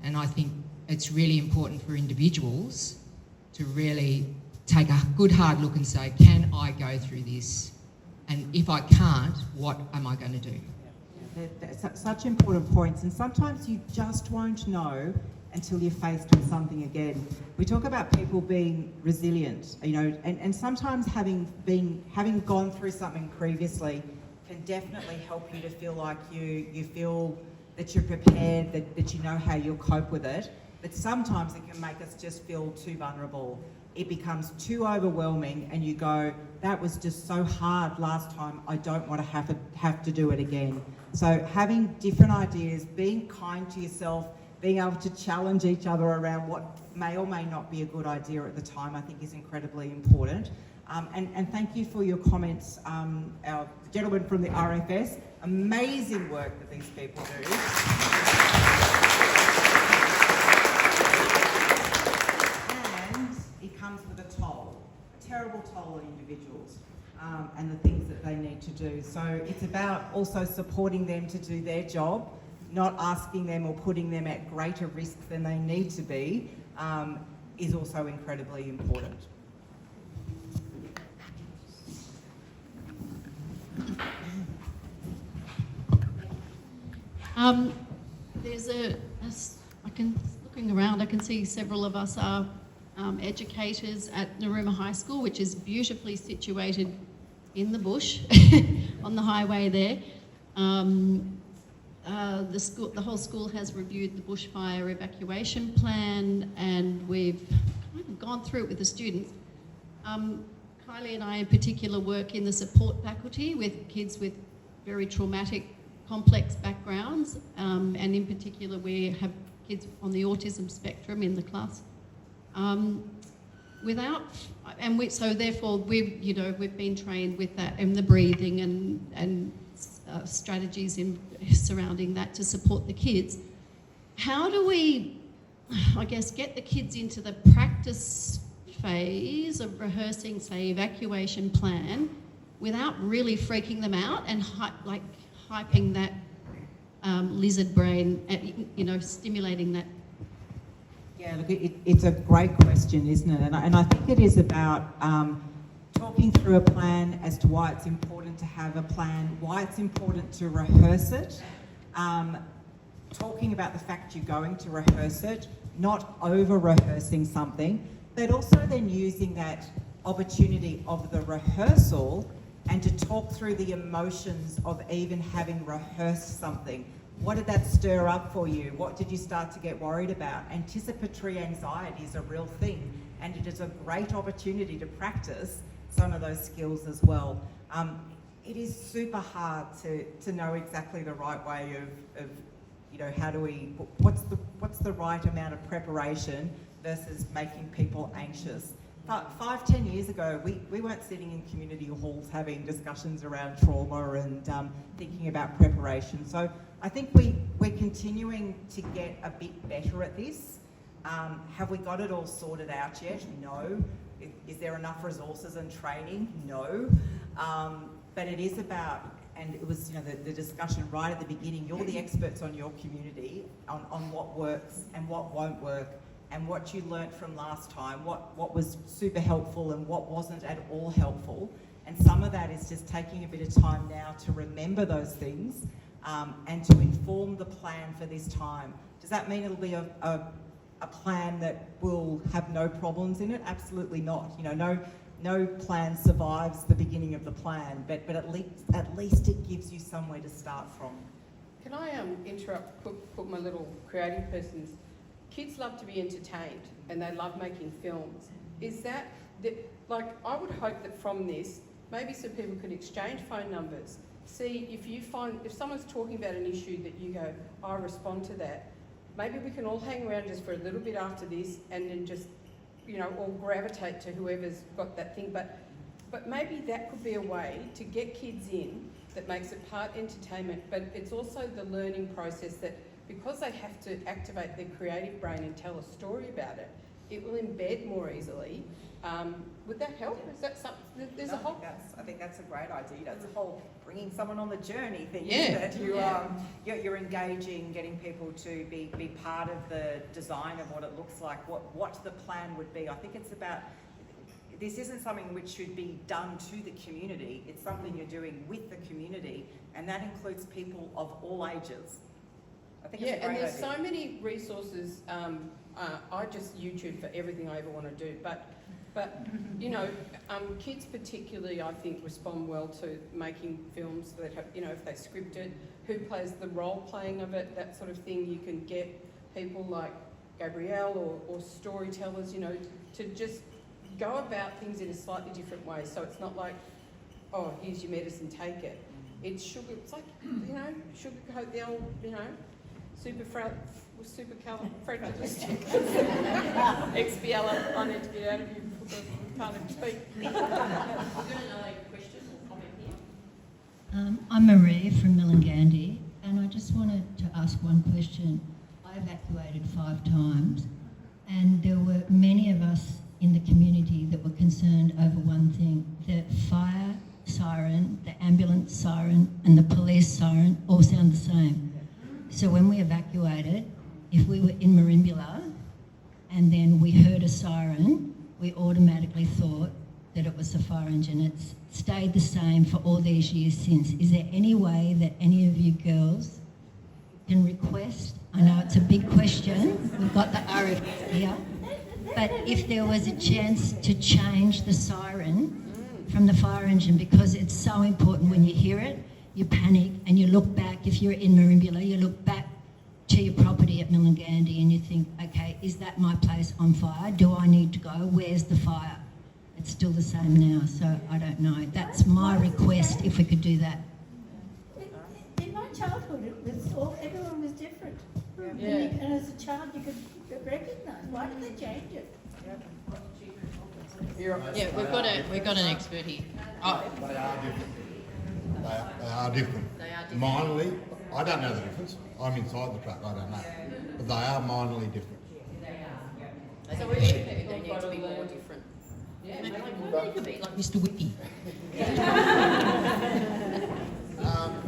And I think it's really important for individuals to really take a good hard look and say, can I go through this? And if I can't, what am I going to do? They're such important points, and sometimes you just won't know until you're faced with something again. We talk about people being resilient, and sometimes having gone through something previously can definitely help you to feel like you feel that you're prepared, that you know how you'll cope with it. but sometimes it can make us just feel too vulnerable. It becomes too overwhelming and you go, that was just so hard last time, I don't want to have to do it again. So having different ideas, being kind to yourself, being able to challenge each other around what may or may not be a good idea at the time, I think is incredibly important. And thank you for your comments, our gentleman from the RFS. Amazing work that these people do. And it comes with a toll, a terrible toll on individuals and the things that they need to do. So it's about also supporting them to do their job, not asking them or putting them at greater risk than they need to be, is also incredibly important. Looking around, I can see several of us are educators at Narooma High School, which is beautifully situated in the bush on the highway there. The whole school has reviewed the bushfire evacuation plan, and we've gone through it with the students. Kylie and I in particular work in the support faculty with kids with very traumatic, complex backgrounds, and in particular we have kids on the autism spectrum in the class. So therefore we've been trained with that and the breathing and strategies surrounding that to support the kids. How do we, I guess, get the kids into the practice phase of rehearsing, say, evacuation plan without really freaking them out and hyping that lizard brain, stimulating that? Yeah, look, it's a great question, isn't it? And I think it is about talking through a plan as to why it's important to have a plan, why it's important to rehearse it, talking about the fact you're going to rehearse it, not over-rehearsing something, but also then using that opportunity of the rehearsal and to talk through the emotions of even having rehearsed something. What did that stir up for you? What did you start to get worried about? Anticipatory anxiety is a real thing, and it is a great opportunity to practice some of those skills as well. It is super hard to know exactly the right way of what's the right amount of preparation versus making people anxious. 5-10 years ago, we weren't sitting in community halls having discussions around trauma and thinking about preparation. So I think we're continuing to get a bit better at this. Have we got it all sorted out yet? No. Is there enough resources and training? No. But it is about, and it was the discussion right at the beginning, you're the experts on your community, on what works and what won't work, and what you learnt from last time, what was super helpful and what wasn't at all helpful. And some of that is just taking a bit of time now to remember those things and to inform the plan for this time. Does that mean it'll be a plan that will have no problems in it? Absolutely not. No plan survives the beginning of the plan, but at least it gives you somewhere to start from. Can I interrupt, put my little creative person's... Kids love to be entertained and they love making films. Is that I would hope that from this, maybe some people could exchange phone numbers. See if someone's talking about an issue that you go, I respond to that. Maybe we can all hang around just for a little bit after this and then just, all gravitate to whoever's got that thing. But maybe that could be a way to get kids in that makes it part entertainment, but it's also the learning process that because they have to activate their creative brain and tell a story about it, it will embed more easily. Would that help? Is that something? There's a whole... I think that's a great idea. That's a whole bringing someone on the journey thing. Yeah. That you're engaging, getting people to be part of the design of what it looks like, what the plan would be. I think it's about, this isn't something which should be done to the community. It's something you're doing with the community, and that includes people of all ages. I think it's a great and there's idea. so many resources. I just YouTube for everything I ever want to do, but kids particularly, I think, respond well to making films that have, if they script it, who plays the role playing of it, that sort of thing. You can get people like Gabrielle or storytellers, you know, to just go about things in a slightly different way. So it's not like, oh, here's your medicine, take it. It's sugar. It's like, you know, sugarcoat the old, you know, XBL. I need to get out of you because I can't even speak. We've got another question or comment here. I'm Marie from Milangandi, and I just wanted to ask one question. I evacuated 5 times, and there were many of us in the community that were concerned over one thing: the fire siren, the ambulance siren, and the police siren all sound the same. So when we evacuated, if we were in Merimbula and then we heard a siren, we automatically thought that it was the fire engine. It's stayed the same for all these years since. Is there any way that any of you girls can request? I know it's a big question. We've got the RF here. But if there was a chance to change the siren from the fire engine, because it's so important when you hear it, you panic and you look back. If you're in Merimbula, you look back to your property at Milangandi and you think, okay, is that my place on fire? Do I need to go? Where's the fire? It's still the same now, so I don't know. That's my request, if we could do that. In my childhood, everyone was different. Yeah. And as a child, you could recognise. Why did they change it? Yeah, we've got an expert here. Oh. They are different. They are different. They are different. Minorly, I don't know the difference. I'm inside the truck, I don't know. But they are minorly different. So we think they need to be more different. Yeah, maybe they need to be like Mr. Wiki.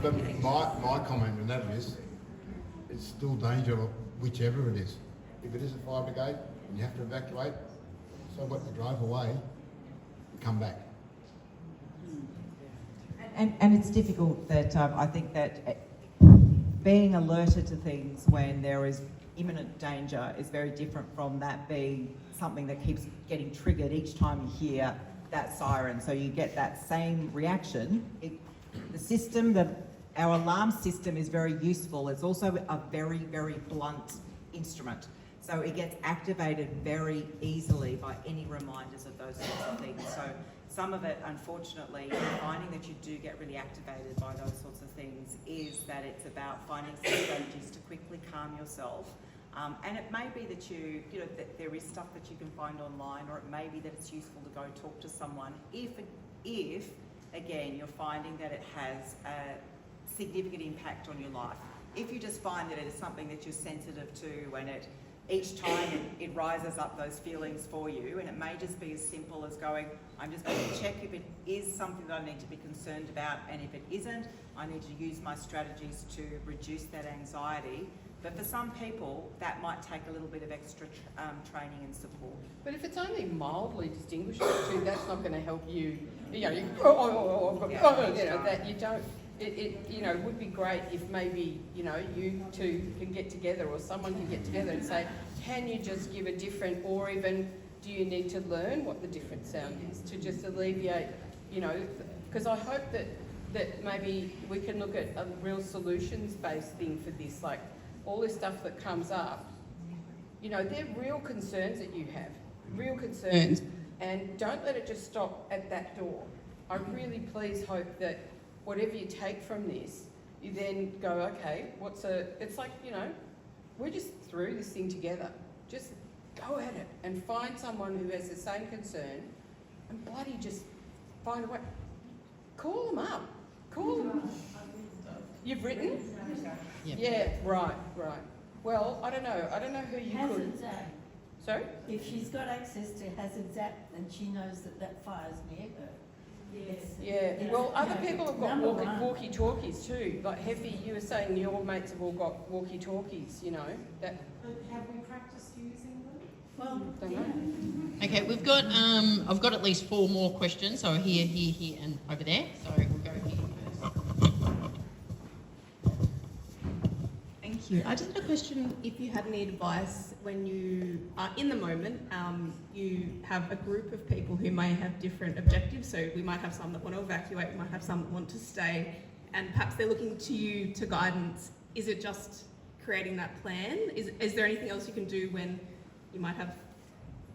But my comment on that is, it's still danger whichever it is. If it is a fire brigade and you have to evacuate, so what, you drive away, you come back. And it's difficult that I think that being alerted to things when there is imminent danger is very different from that being something that keeps getting triggered each time you hear that siren. So you get that same reaction. The system, our alarm system is very useful. It's also a very, very blunt instrument. So it gets activated very easily by any reminders of those sorts of things. So some of it, unfortunately, finding that you do get really activated by those sorts of things is that it's about finding some strategies to quickly calm yourself. And it may be that that there is stuff that you can find online, or it may be that it's useful to go talk to someone if again, you're finding that it has a significant impact on your life. If you just find that it is something that you're sensitive to and each time it rises up those feelings for you, and it may just be as simple as going, I'm just going to check if it is something that I need to be concerned about, and if it isn't, I need to use my strategies to reduce that anxiety. But for some people, that might take a little bit of extra training and support. But if it's only mildly distinguishable too, that's not going to help you. You know, that you don't. It would be great if maybe, you two can get together or someone can get together and say, can you just give a different, or even do you need to learn what the different sound is to just alleviate, because I hope that maybe we can look at a real solutions-based thing for this, like all this stuff that comes up, they're real concerns that you have, real concerns, and don't let it just stop at that door. I really please hope that whatever you take from this, you then go, okay, it's like, we're just through this thing together. Just go at it and find someone who has the same concern and bloody just find a way. Call them up. Call them. You've written? Yep. Yeah, right. Well, I don't know who you could. Hazard Zap. Sorry? If she's got access to Hazard Zap, then she knows that fire's near her. Yeah, well, other people have got walkie-talkies too. Like Heffy, you were saying your mates have all got walkie-talkies, That. But have we practiced using them? Well, Don't know. Okay, we've got, I've got at least 4 more questions. So here, and over there. So we'll go here first. Thank you. I just had a question, if you had any advice when you are in the moment, you have a group of people who may have different objectives. So we might have some that want to evacuate, we might have some that want to stay, and perhaps they're looking to you to guidance. Is it just creating that plan? Is there anything else you can do when you might have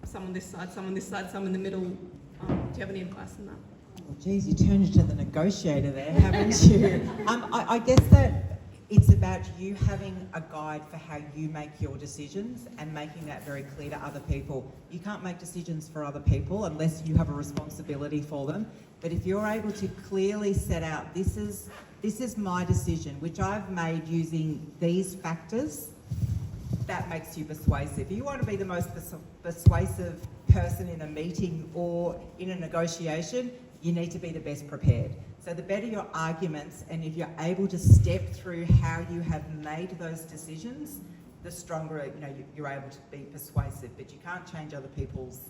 someone this side, someone this side, some in the middle? Do you have any advice on that? Well, geez, you turned into the negotiator there, haven't you? I guess that it's about you having a guide for how you make your decisions and making that very clear to other people. You can't make decisions for other people unless you have a responsibility for them. But if you're able to clearly set out, this is my decision, which I've made using these factors, that makes you persuasive. You want to be the most persuasive person in a meeting or in a negotiation, you need to be the best prepared. So the better your arguments, and if you're able to step through how you have made those decisions, the stronger you're able to be persuasive. But you can't change other people's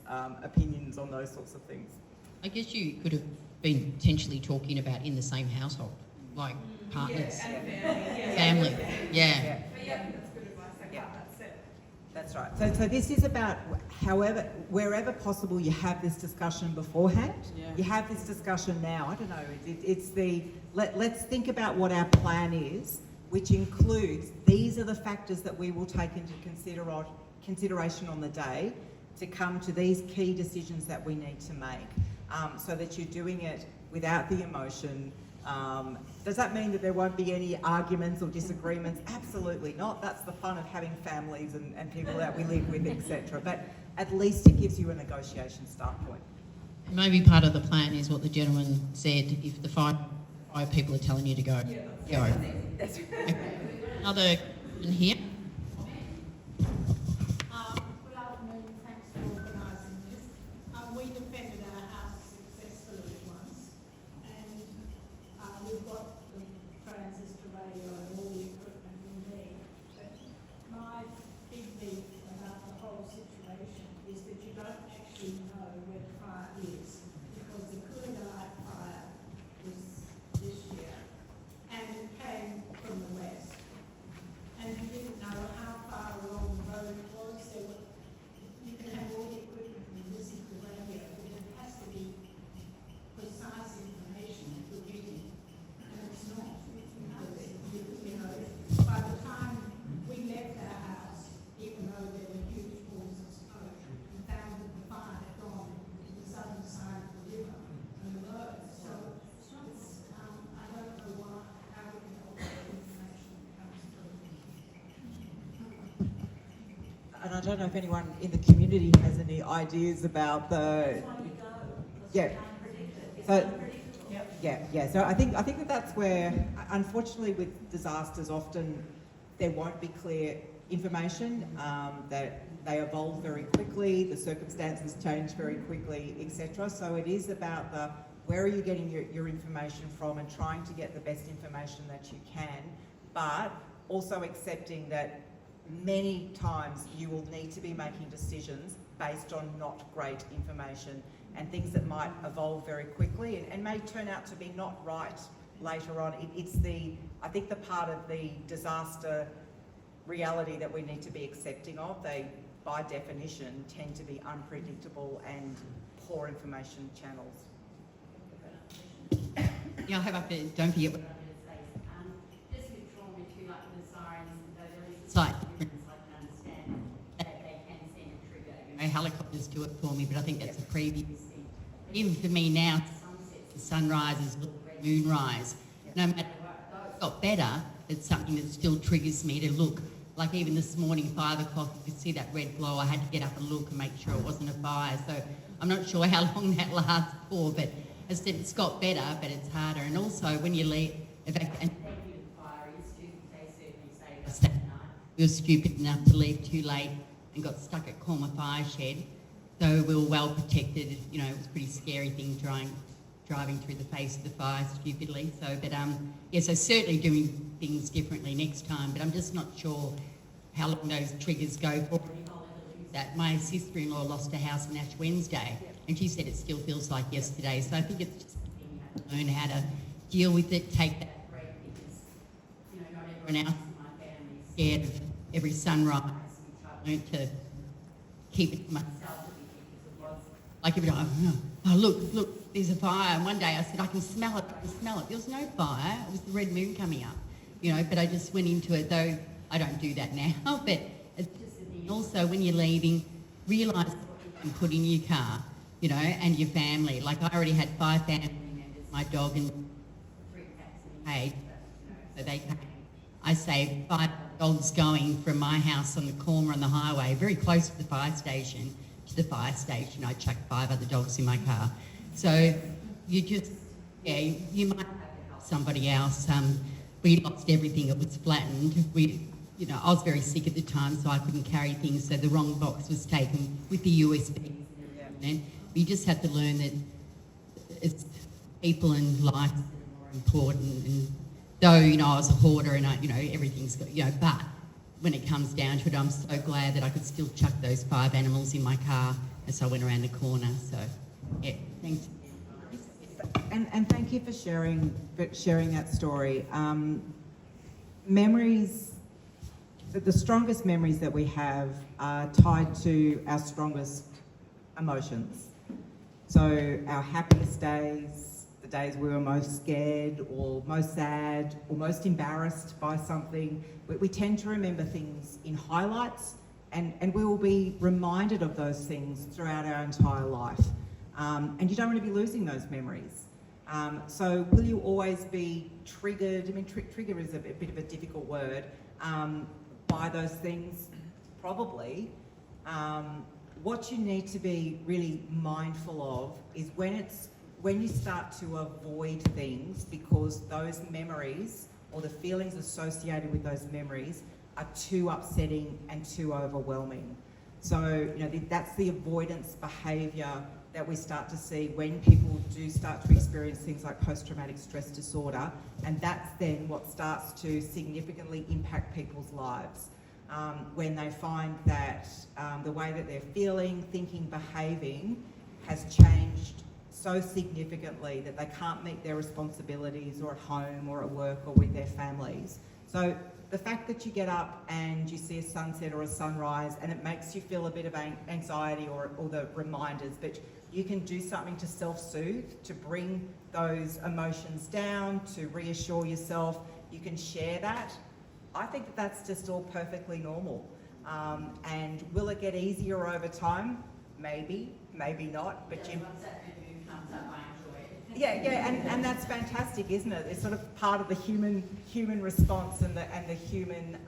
opinions on those sorts of things. I guess you could have been potentially talking about in the same household, like partners, family. Yeah. But yeah, that's good advice. That's it. That's right. So this is about wherever possible, you have this discussion beforehand. Yeah. You have this discussion now. I don't know. Let's think about what our plan is, which includes these are the factors that we will take into consideration on the day to come to these key decisions that we need to make, so that you're doing it without the emotion. Does that mean that there won't be any arguments or disagreements? Absolutely not. That's the fun of having families and people that we live with, etc. But at least it gives you a negotiation start point. Maybe part of the plan is what the gentleman said, if the five people are telling you to go, go. That's right. Another in here. Good afternoon, thanks for organising this. We defended our house successfully once, and we've got the transistor radio and all the equipment we need. But my big beef about the whole situation is that you don't actually know where the fire is, because the Coolidite fire was this year, and it came from the west. And you didn't know how far along the road it was. You can have all the equipment and listen to the radio, but it has to be precise information that you're getting. And it's not. By the time we left our house, even though there were huge walls of smoke, we found that the fire had gone to the southern side of the river and the road. So it's, I don't know how we can hold that information that comes through. And I don't know if anyone in the community has any ideas about the. Yeah. So. Yeah. So I think that that's where, unfortunately, with disasters, often there won't be clear information. That they evolve very quickly, the circumstances change very quickly, etc. So it is about where are you getting your information from, and trying to get the best information that you can, but also accepting that many times you will need to be making decisions based on not great information and things that might evolve very quickly and may turn out to be not right later on. I think the part of the disaster reality that we need to be accepting of, they by definition tend to be unpredictable and poor information channels. Yeah, I have up there, don't forget. Just with trauma too, like the sirens and those, It's like, I can understand that they can send a trigger. my helicopters do it for me, but I think that's a previous thing. Even for me now, sunsets, the sunrises, moonrise, no matter what, it's got better, it's something that still triggers me to look. Like even this morning, 5 o'clock, you could see that red glow. I had to get up and look and make sure it wasn't a fire. So I'm not sure how long that lasts for, but as I said, it's got better, but it's harder. And also when you leave, and Thank you to the fire institute, they certainly saved us that that night. we were stupid enough to leave too late and got stuck at Corma Fire Shed. So we were well protected. You know, it was a pretty scary thing driving through the face of the fire stupidly. So, but yeah, so certainly doing things differently next time. But I'm just not sure how long those triggers go for. That my sister-in-law lost a house on Ash Wednesday, and she said it still feels like yesterday. So I think it's just learn how to deal with it, take that break, because you know not everyone else in my family is scared of every sunrise, which I learned to keep it to myself. Like every time, oh look, there's a fire. And one day I said, I can smell it. There was no fire. It was the red moon coming up, you know. But I just went into it, though I don't do that now, but it's just a thing. Also, when you're leaving, realise what you can put in your car, you know, and your family. Like I already had 5 family members, my dog and 3 cats in a cage, so they came. I saved 5 dogs going from my house on the corner on the highway, very close to the fire station. I chucked 5 other dogs in my car. So you just, yeah, you might have to help somebody else. We lost everything, it was flattened. You know, I was very sick at the time, so I couldn't carry things, so the wrong box was taken with the USBs and everything. You just have to learn that it's people and life that are more important. And though, you know, I was a hoarder and everything's got, you know, but when it comes down to it, I'm so glad that I could still chuck those 5 animals in my car as I went around the corner. So, yeah, thanks. And thank you for sharing that story. Memories, the strongest memories that we have are tied to our strongest emotions. So our happiest days, the days we were most scared or most sad or most embarrassed by something, we tend to remember things in highlights, and we will be reminded of those things throughout our entire life. And you don't want to be losing those memories. So will you always be triggered? I mean, trigger is a bit of a difficult word, by those things? Probably. What you need to be really mindful of is when you start to avoid things because those memories or the feelings associated with those memories are too upsetting and too overwhelming. So, you know, that's the avoidance behaviour that we start to see when people do start to experience things like post-traumatic stress disorder, and that's then what starts to significantly impact people's lives. When they find that the way that they're feeling, thinking, behaving has changed so significantly that they can't meet their responsibilities or at home or at work or with their families. So the fact that you get up and you see a sunset or a sunrise and it makes you feel a bit of anxiety or the reminders, but you can do something to self-soothe, to bring those emotions down, to reassure yourself, you can share that. I think that that's just all perfectly normal. And will it get easier over time? Maybe, maybe not, but you... Yeah, and that's fantastic, isn't it? It's sort of part of the human response and the human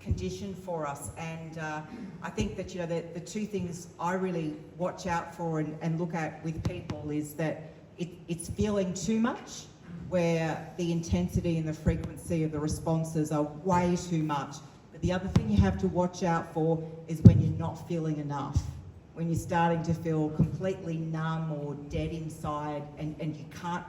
condition for us. And I think that, you know, the 2 things I really watch out for and look at with people is that it's feeling too much, where the intensity and the frequency of the responses are way too much. But the other thing you have to watch out for is when you're not feeling enough, when you're starting to feel completely numb or dead inside, and you can't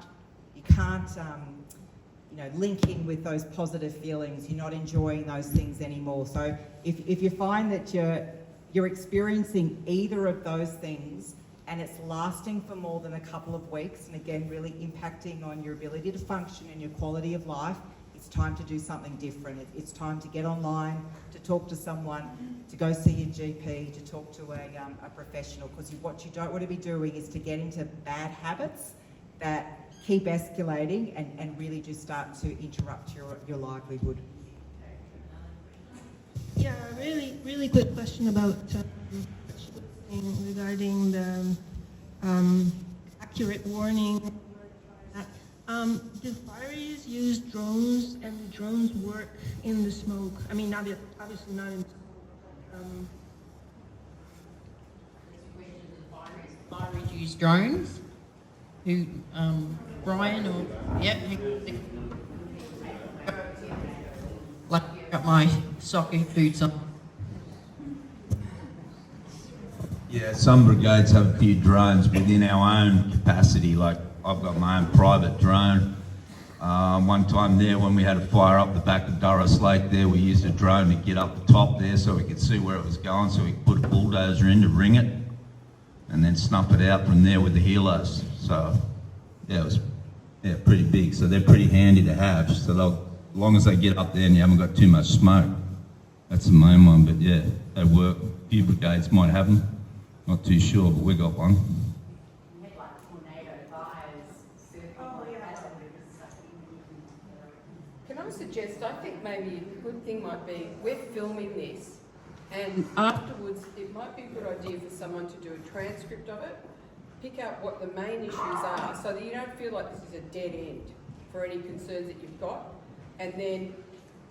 you know, link in with those positive feelings. You're not enjoying those things anymore. So if you find that you're experiencing either of those things and it's lasting for more than a couple of weeks, and again really impacting on your ability to function and your quality of life, it's time to do something different. It's time to get online, to talk to someone, to go see your GP, to talk to a professional, because what you don't want to be doing is to get into bad habits that keep escalating and really do start to interrupt your livelihood. Yeah, really quick question about regarding the accurate warning. Do fireys use drones, and do drones work in the smoke? I mean, obviously not in Fireys use drones? Who, Brian or, yep, like, got my soccer boots on. Yeah, some brigades have a few drones within our own capacity, like I've got my own private drone. One time there when we had a fire up the back of Doris Lake there, we used a drone to get up the top there so we could see where it was going, so we could put a bulldozer in to ring it and then snuff it out from there with the helos. So yeah, it was pretty big, so they're pretty handy to have. So as long as they get up there and you haven't got too much smoke, that's the main one. But yeah, they work. A few brigades might have them, not too sure, but we got one. Can I suggest suggest, I think maybe a good thing might be, we're filming this, and afterwards it might be a good idea for someone to do a transcript of it, pick out what the main issues are, so that you don't feel like this is a dead end for any concerns that you've got, and then,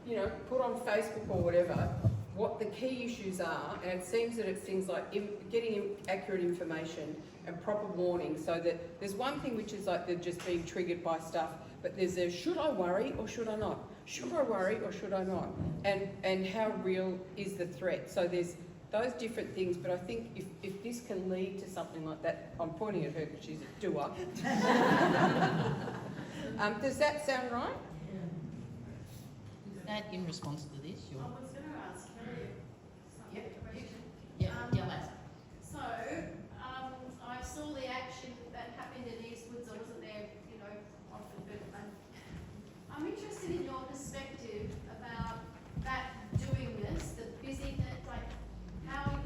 you know, put on Facebook or whatever what the key issues are, and it seems that it's things like getting accurate information and proper warning, so that there's one thing which is like they're just being triggered by stuff, but there's a should I worry or should I not? Should I worry or should I not? And how real is the threat? So there's those different things, but I think if this can lead to something like that, I'm pointing at her because she's a doer. Does that sound right? Is that in response to this? I was going to ask Kelly some question. Yeah. So, I saw the action that happened in Eastwoods. I wasn't there, you know, often, but I'm interested in your perspective about that doing this, the busyness, like how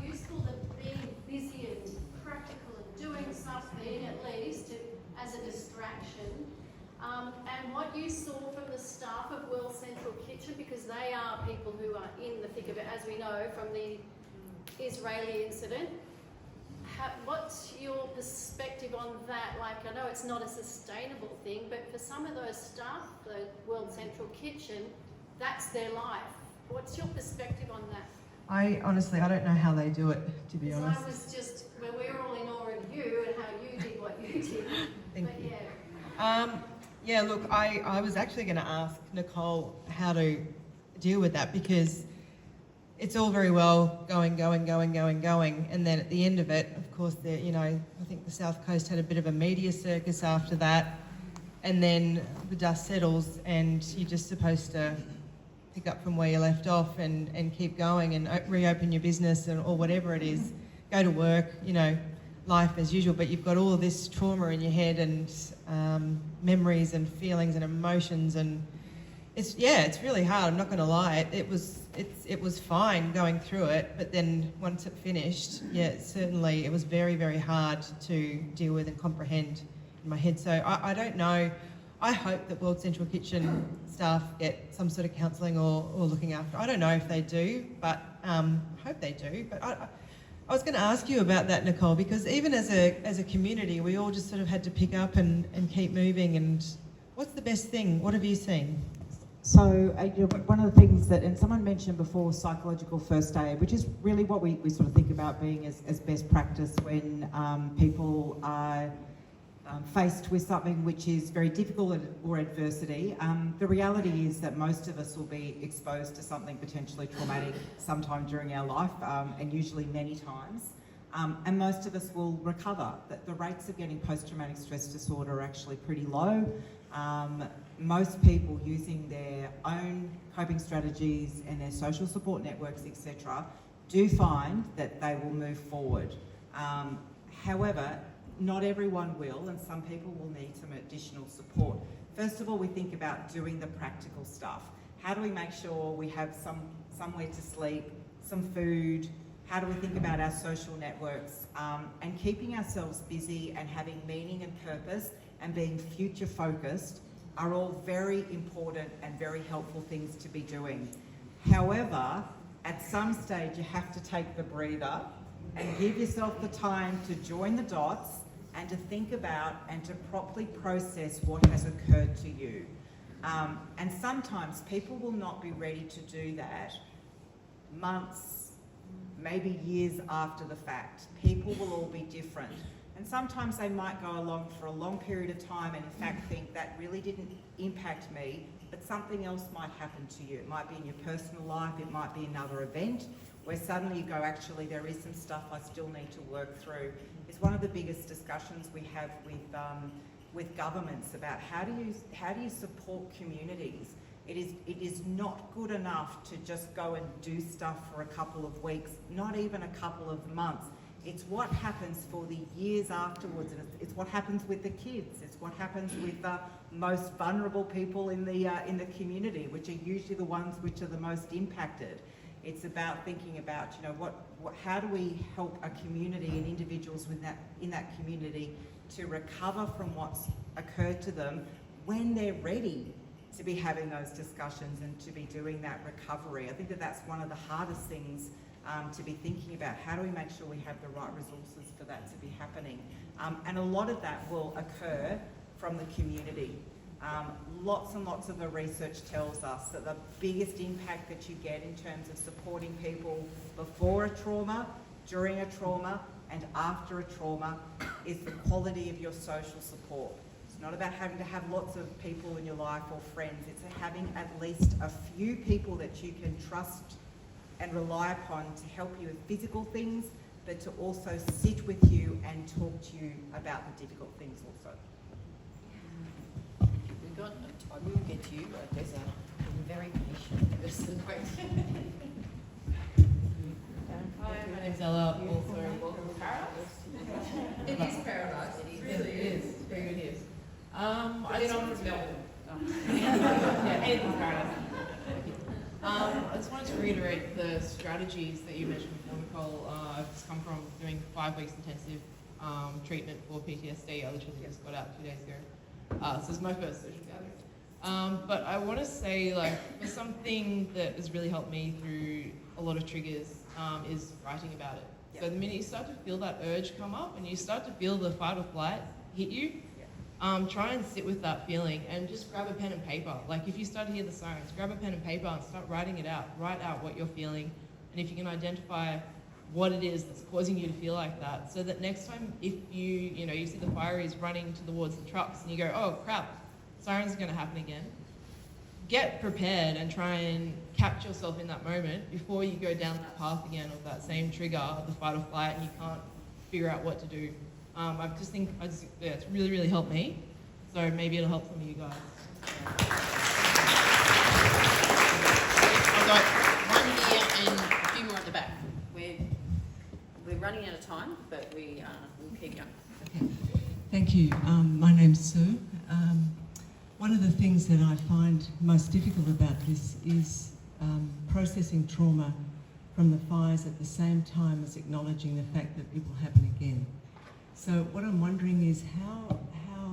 useful the being busy and practical and doing something at least as a distraction. And what you saw from the staff of World Central Kitchen, because they are people who are in the thick of it, as we know from the Israeli incident. What's your perspective on that? Like, I know it's not a sustainable thing, but for some of those staff, the World Central Kitchen, that's their life. What's your perspective on that? I honestly don't know how they do it, to be honest. I was just, well, we're all in awe of you and how you did what you did. Thank but you. Yeah. Yeah, look, I was actually going to ask Nicole how to deal with that, because it's all very well going, and then at the end of it, of course, you know, I think the South Coast had a bit of a media circus after that, and then the dust settles and you're just supposed to pick up from where you left off and keep going and reopen your business or whatever it is, go to work, you know, life as usual, but you've got all of this trauma in your head and memories and feelings and emotions, and it's really hard. I'm not going to lie. It was fine going through it, but then once it finished, certainly it was very, very hard to deal with and comprehend in my head. So I don't know. I hope that World Central Kitchen staff get some sort of counselling or looking after. I don't know if they do, but I hope they do. But I was going to ask you about that, Nicole, because even as a community, we all just sort of had to pick up and keep moving. And what's the best thing? What have you seen? So one of the things that, and someone mentioned before, psychological first aid, which is really what we sort of think about being as best practice when people are faced with something which is very difficult or adversity. The reality is that most of us will be exposed to something potentially traumatic sometime during our life, and usually many times. And most of us will recover. The rates of getting post-traumatic stress disorder are actually pretty low. Most people using their own coping strategies and their social support networks, etc., do find that they will move forward. However, not everyone will, and some people will need some additional support. First of all, we think about doing the practical stuff. How do we make sure we have somewhere to sleep, some food? How do we think about our social networks? And keeping ourselves busy and having meaning and purpose and being future focused are all very important and very helpful things to be doing. However, at some stage you have to take the breather and give yourself the time to join the dots and to think about and to properly process what has occurred to you. And sometimes people will not be ready to do that months, maybe years after the fact. People will all be different. And sometimes they might go along for a long period of time and in fact think that really didn't impact me, but something else might happen to you. It might be in your personal life, it might be another event where suddenly you go, actually there is some stuff I still need to work through. It's one of the biggest discussions we have with governments about how do you support communities. It is not good enough to just go and do stuff for a couple of weeks, not even a couple of months. It's what happens for the years afterwards, and it's what happens with the kids. It's what happens with the most vulnerable people in the community, which are usually the ones which are the most impacted. It's about thinking about, you know, how do we help a community and individuals in that community to recover from what's occurred to them when they're ready. to be having those discussions and to be doing that recovery. I think that that's one of the hardest things to be thinking about. How do we make sure we have the right resources for that to be happening? And a lot of that will occur from the community. Lots and lots of the research tells us that the biggest impact that you get in terms of supporting people before a trauma, during a trauma, and after a trauma is the quality of your social support. It's not about having to have lots of people in your life or friends. It's having at least a few people that you can trust and rely upon to help you with physical things, but to also sit with you and talk to you about the difficult things also. We've got time, we'll get to you, but there's a very patient person waiting. Hi, my name's Ella, also welcome to Paradise. It is paradise. It really is. Very good news. I It's just on wanted from to Melbourne. yeah, anything's paradise. I just wanted to reiterate the strategies that you mentioned before, Nicole. I've just come from doing 5 weeks intensive treatment for PTSD. I literally just got out 2 days ago. So this is my first social gathering. But I want to say, like, there's something that has really helped me through a lot of triggers is writing about it. So the minute you start to feel that urge come up and you start to feel the fight or flight hit you, try and sit with that feeling and just grab a pen and paper. Like if you start to hear the sirens, grab a pen and paper and start writing it out. Write out what you're feeling. And if you can identify what it is that's causing you to feel like that, so that next time if you see the fire is running towards the trucks and you go, oh crap, sirens are going to happen again. Get prepared and try and catch yourself in that moment before you go down that path again of that same trigger, the fight or flight, and you can't figure out what to do. It's really, really helped me. So maybe it'll help some of you guys. I've got one here and a few more at the back. We're running out of time, but we'll keep going. Okay. Thank you. My name's Sue. One of the things that I find most difficult about this is processing trauma from the fires at the same time as acknowledging the fact that it will happen again. So what I'm wondering is how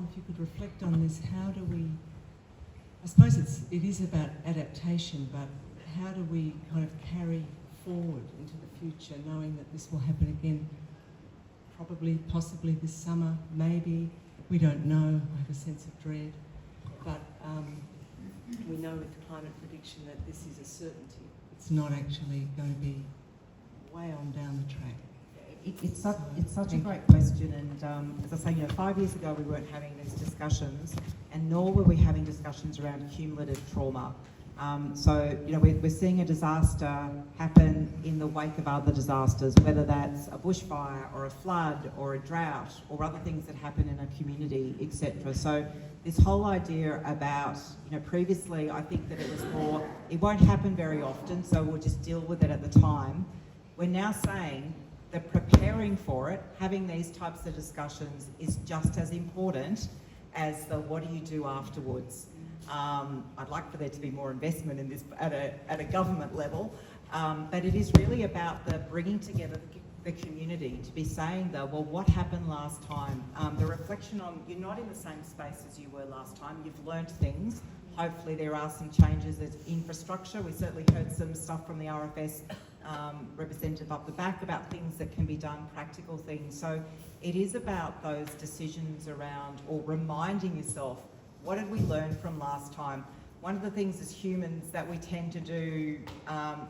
if you could reflect on this, how do we, I suppose it is about adaptation, but how do we kind of carry forward into the future knowing that this will happen again, probably, possibly this summer, maybe, we don't know, I have a sense of dread. But we know with climate prediction that this is a certainty. It's not actually going to be way on down the track. It's such a great question, and as I say, 5 years ago we weren't having these discussions, and nor were we having discussions around cumulative trauma. So we're seeing a disaster happen in the wake of other disasters, whether that's a bushfire or a flood or a drought or other things that happen in a community, etc. So this whole idea about, previously I think that it was more, it won't happen very often, so we'll just deal with it at the time. We're now saying that preparing for it, having these types of discussions is just as important as the what do you do afterwards. I'd like for there to be more investment in this at a government level, but it is really about the bringing together the community to be saying well, what happened last time? The reflection on, you're not in the same space as you were last time, you've learnt things. Hopefully there are some changes as infrastructure. We certainly heard some stuff from the RFS representative up the back about things that can be done, practical things. So it is about those decisions around, or reminding yourself, what did we learn from last time? One of the things as humans that we tend to do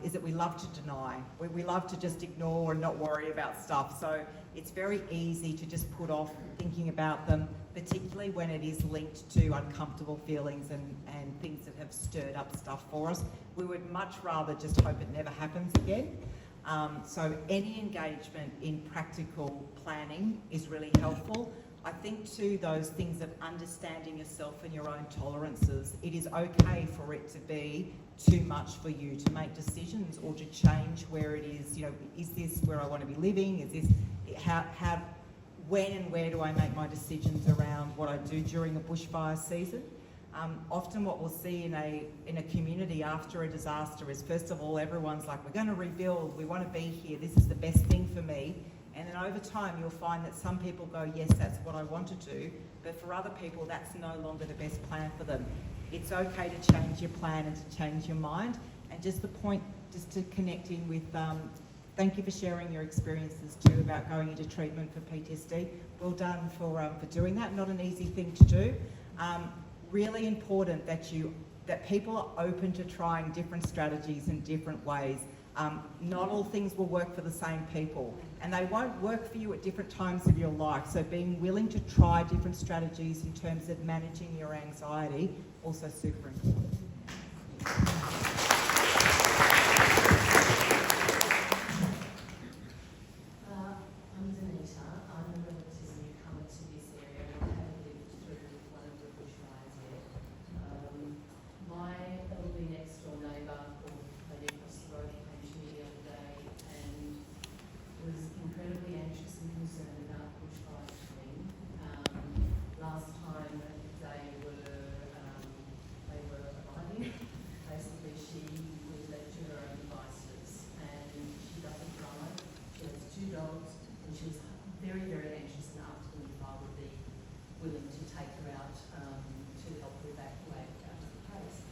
is that we love to deny. We love to just ignore and not worry about stuff. So it's very easy to just put off thinking about them, particularly when it is linked to uncomfortable feelings and things that have stirred up stuff for us. We would much rather just hope it never happens again. So any engagement in practical planning is really helpful. I think too, those things of understanding yourself and your own tolerances, it is okay for it to be too much for you to make decisions or to change where it is. Is this where I want to be living? Is this when and where do I make my decisions around what I do during a bushfire season? Often what we'll see in a community after a disaster is, first of all, everyone's like, we're going to rebuild, we want to be here, this is the best thing for me. And then over time, you'll find that some people go, yes, that's what I want to do. But for other people, that's no longer the best plan for them. It's okay to change your plan and to change your mind. And just the point, just to connect in with, thank you for sharing your experiences too about going into treatment for PTSD. Well done for doing that. Not an easy thing to do. Really important that people are open to trying different strategies in different ways. Not all things will work for the same people, and they won't work for you at different times of your life. So being willing to try different strategies in terms of managing your anxiety, also super important. I'm Danita. I'm a relative newcomer to this area and I haven't lived through one of the bushfires yet. My elderly next door neighbour, or lady across the road, came to me the other day and was incredibly anxious and concerned about bushfire training. Last time they were arriving, basically she was left to her own devices and she doesn't drive. She has 2 dogs. And she was very, very anxious and asked me if I would be willing to take her out to help her evacuate out of the place.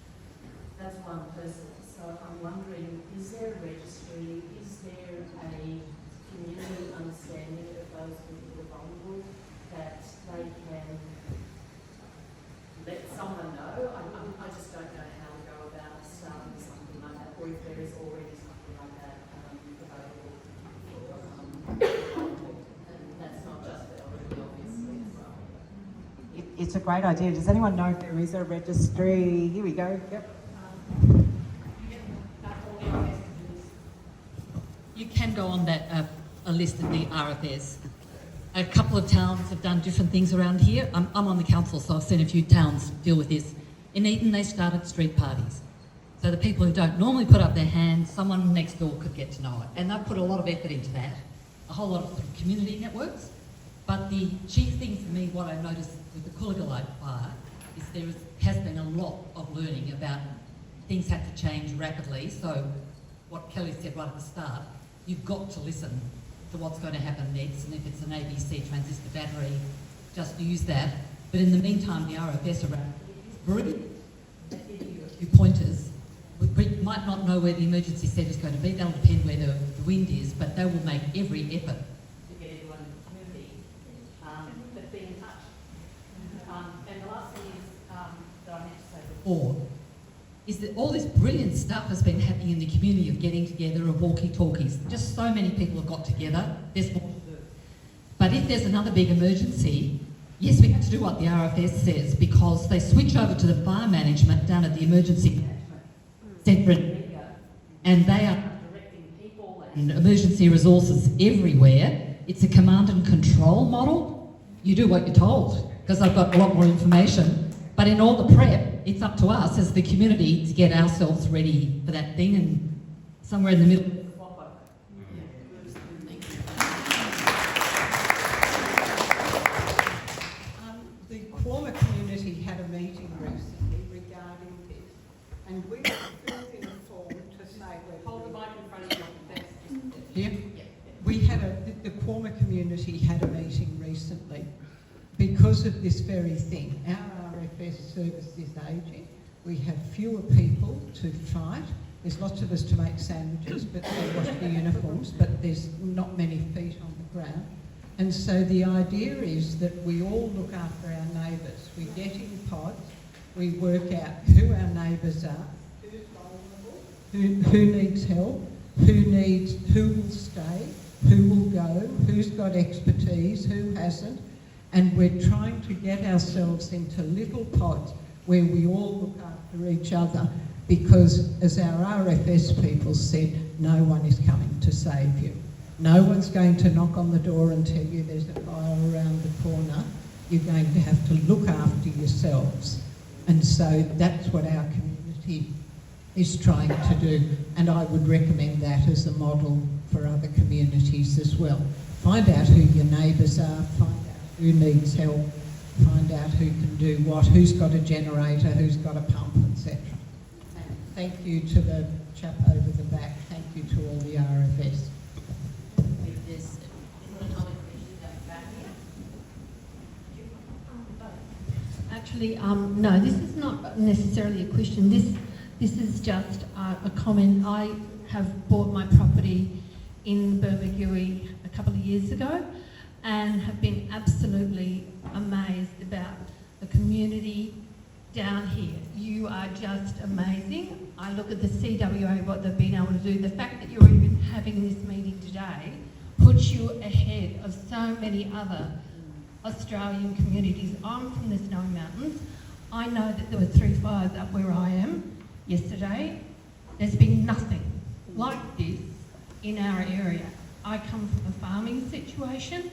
That's one person. So I'm wondering, is there a registry? Is there a community understanding of those people who are vulnerable that they can let someone know? I just don't know how to go about starting something like that, or if there is already something like that available. It's a great idea. Does anyone know if there is a registry? Here we go. Yep. You can go on that a list of the RFS. A couple of towns have done different things around here. I'm on the council, so I've seen a few towns deal with this. In Eden, they started street parties. So the people who don't normally put up their hands, someone next door could get to know it. And they've put a lot of effort into that, a whole lot of community networks. But the chief thing for me, what I noticed with the Coolagallite fire, is has been a lot of learning about things have to change rapidly. So what Kelly said right at the start, you've got to listen to what's going to happen next, and if it's an ABC transistor battery, just use that. But in the meantime, the RFS around is brilliant. They give you a few pointers. We might not know where the emergency centre is going to be. That'll depend where the wind is, but they will make every effort to get everyone in the community but be in touch. And the last thing is that I meant to say before is that all this brilliant stuff has been happening in the community of getting together, of walkie-talkies. Just so many people have got together. There's more to do. But if there's another big emergency, yes, we have to do what the RFS says, because they switch over to the fire management down at the emergency management centre in Bendigo, and they are directing people and emergency resources everywhere. It's a command and control model. You do what you're told, because I've got a lot more information. But in all the prep, it's up to us as the community to get ourselves ready for that thing, and somewhere in the middle. The Quorma community had a meeting recently regarding this, and we filled in a form to say we're... Hold the mic in front of you. Thanks. Here? We had the Quorma community had a meeting recently because of this very thing. Our RFS service is ageing. We have fewer people to fight. There's lots of us to make sandwiches, but they wash the uniforms, but there's not many feet on the ground. And so the idea is that we all look after our neighbours. We get in pods, we work out who our neighbours are, who's vulnerable, who needs help, who will stay, who will go, who's got expertise, who hasn't. And we're trying to get ourselves into little pods where we all look after each other, because as our RFS people said, no one is coming to save you. No one's going to knock on the door and tell you there's a fire around the corner. You're going to have to look after yourselves. And so that's what our community is trying to do. And I would recommend that as a model for other communities as well. Find out who your neighbours are, find out who needs help, find out who can do what, who's got a generator, who's got a pump, etc. Thank you to the chap over the back. Thank you to all the RFS. Actually, no, this is not necessarily a question. This is just a comment. I have bought my property in Bermagui a couple of years ago and have been absolutely amazed about the community down here. You are just amazing. I look at the CWA, what they've been able to do. The fact that you're even having this meeting today puts you ahead of so many other Australian communities. I'm from the Snowy Mountains. I know that there were 3 fires up where I am yesterday. There's been nothing like this in our area. I come from a farming situation.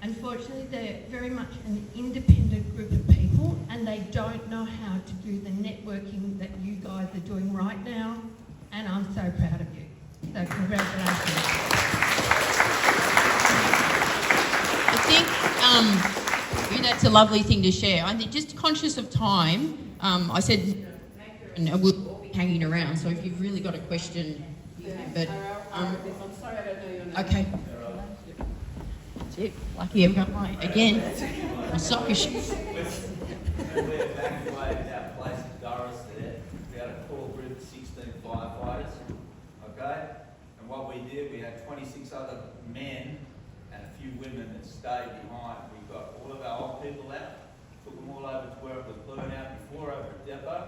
Unfortunately, they're very much an independent group of people and they don't know how to do the networking that you guys are doing right now, and I'm so proud of you. So congratulations. I think that's a lovely thing to share. I think just conscious of time, I said, and we'll all be hanging around, so if you've really got a question, but... I'm sorry I don't know your name. Okay. That's it. Lucky I've got my, again, my soccer shoes. We evacuated our place in Durras there. We had a core group of 16 firefighters, okay? And what we did, we had 26 other men and a few women that stayed behind. We got all of our old people out, took them all over to where it was burnt out before, over at depot,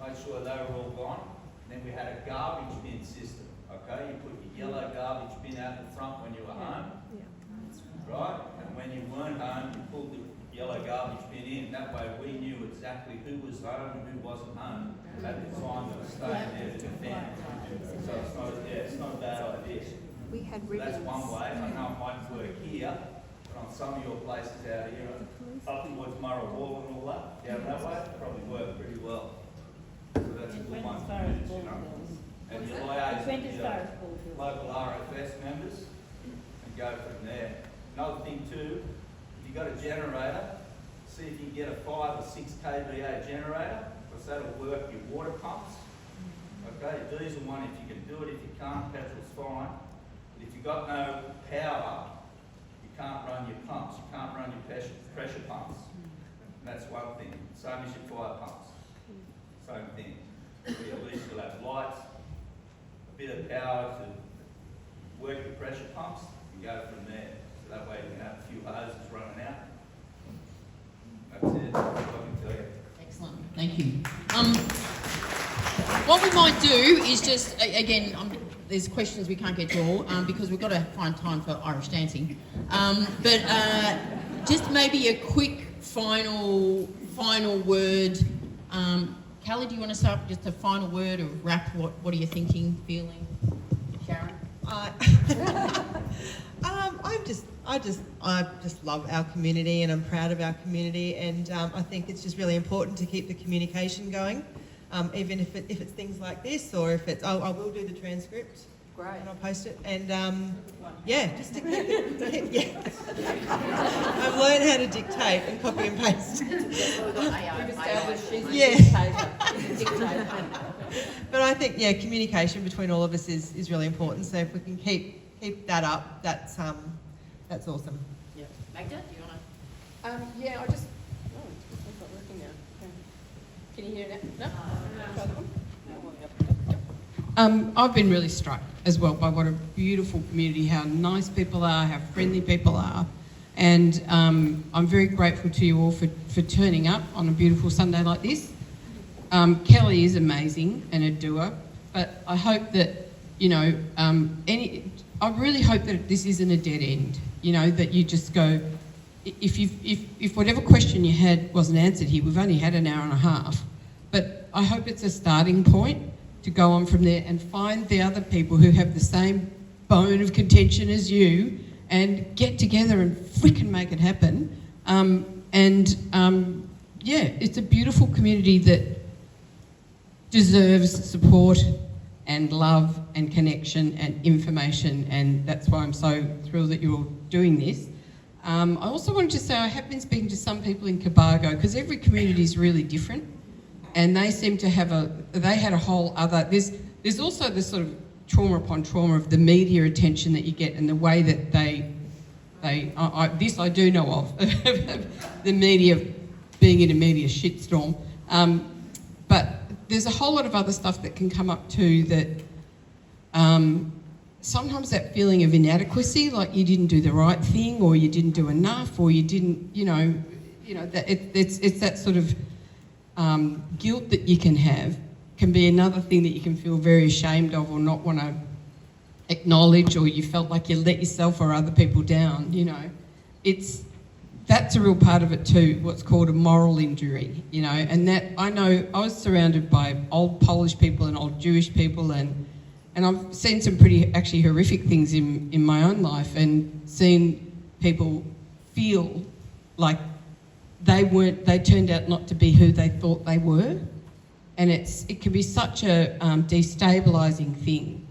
made sure they were all gone. And then we had a garbage bin system, okay? You put your yellow garbage bin out the front when you were home, right? And when you weren't home, you pulled the yellow garbage bin in. That way we knew exactly who was home and who wasn't home at the time that was staying there to defend. So it's not a bad idea. We had So that's one way. I know it might work here, but on some of your places out here, up towards Murray Wall and all that, down that way, it probably worked pretty well. So that's a good one to use, you know. And you liaise with your local RFS members and go from there. Another thing too, if you've got a generator, see if you can get a 5 or 6 kVA generator, because that'll work your water pumps. Okay, diesel one if you can do it. If you can't, petrol's fine. But if you've got no power, you can't run your pumps. You can't run your pressure pumps. And that's one thing. Same as your fire pumps. Same thing. So at least you'll have lights, a bit of power to work your pressure pumps, and go from there. So that way you can have a few hoses running out. That's it. That's what I can tell you. Excellent. Thank you. What we might do is just, again, there's questions we can't get to all because we've got to find time for Irish dancing. But just maybe a quick final word. Callie, do you want to start with just a final word or wrap? What are you thinking, feeling? Sharon? I just love our community and I'm proud of our community, and I think it's just really important to keep the communication going, even if it's things like this, or if it's I will do the transcript. Great. And I'll post it, and just to keep it. Yeah. I've learned how to dictate and copy and paste. But I think communication between all of us is really important. So if we can keep that up, that's awesome. Yeah. Magda, do you want to? Yeah, it's not working now. Can you hear it now? No? I've been really struck as well by what a beautiful community, how nice people are, how friendly people are. And I'm very grateful to you all for turning up on a beautiful Sunday like this. Kelly is amazing and a doer, but I hope that, I really hope that this isn't a dead end, that you just go, if whatever question you had wasn't answered here, we've only had an hour and a half, but I hope it's a starting point to go on from there and find the other people who have the same bone of contention as you and get together and frickin' make it happen. It's a beautiful community that deserves support and love and connection and information, and that's why I'm so thrilled that you're doing this. I also wanted to say I have been speaking to some people in Cobargo, because every community is really different, and they seem to have a whole other, there's also this sort of trauma upon trauma of the media attention that you get and the way that this I do know of, the media being in a media shitstorm. But there's a whole lot of other stuff that can come up too that sometimes that feeling of inadequacy, like you didn't do the right thing or you didn't do enough or you didn't, that it's that sort of guilt that you can be another thing that you can feel very ashamed of or not want to acknowledge, or you felt like you let yourself or other people down, that's a real part of it too, what's called a moral injury, and that I know I was surrounded by old Polish people and old Jewish people and I've seen some pretty actually horrific things in my own life and seen people feel like they turned out not to be who they thought they were, and it can be such a destabilising thing.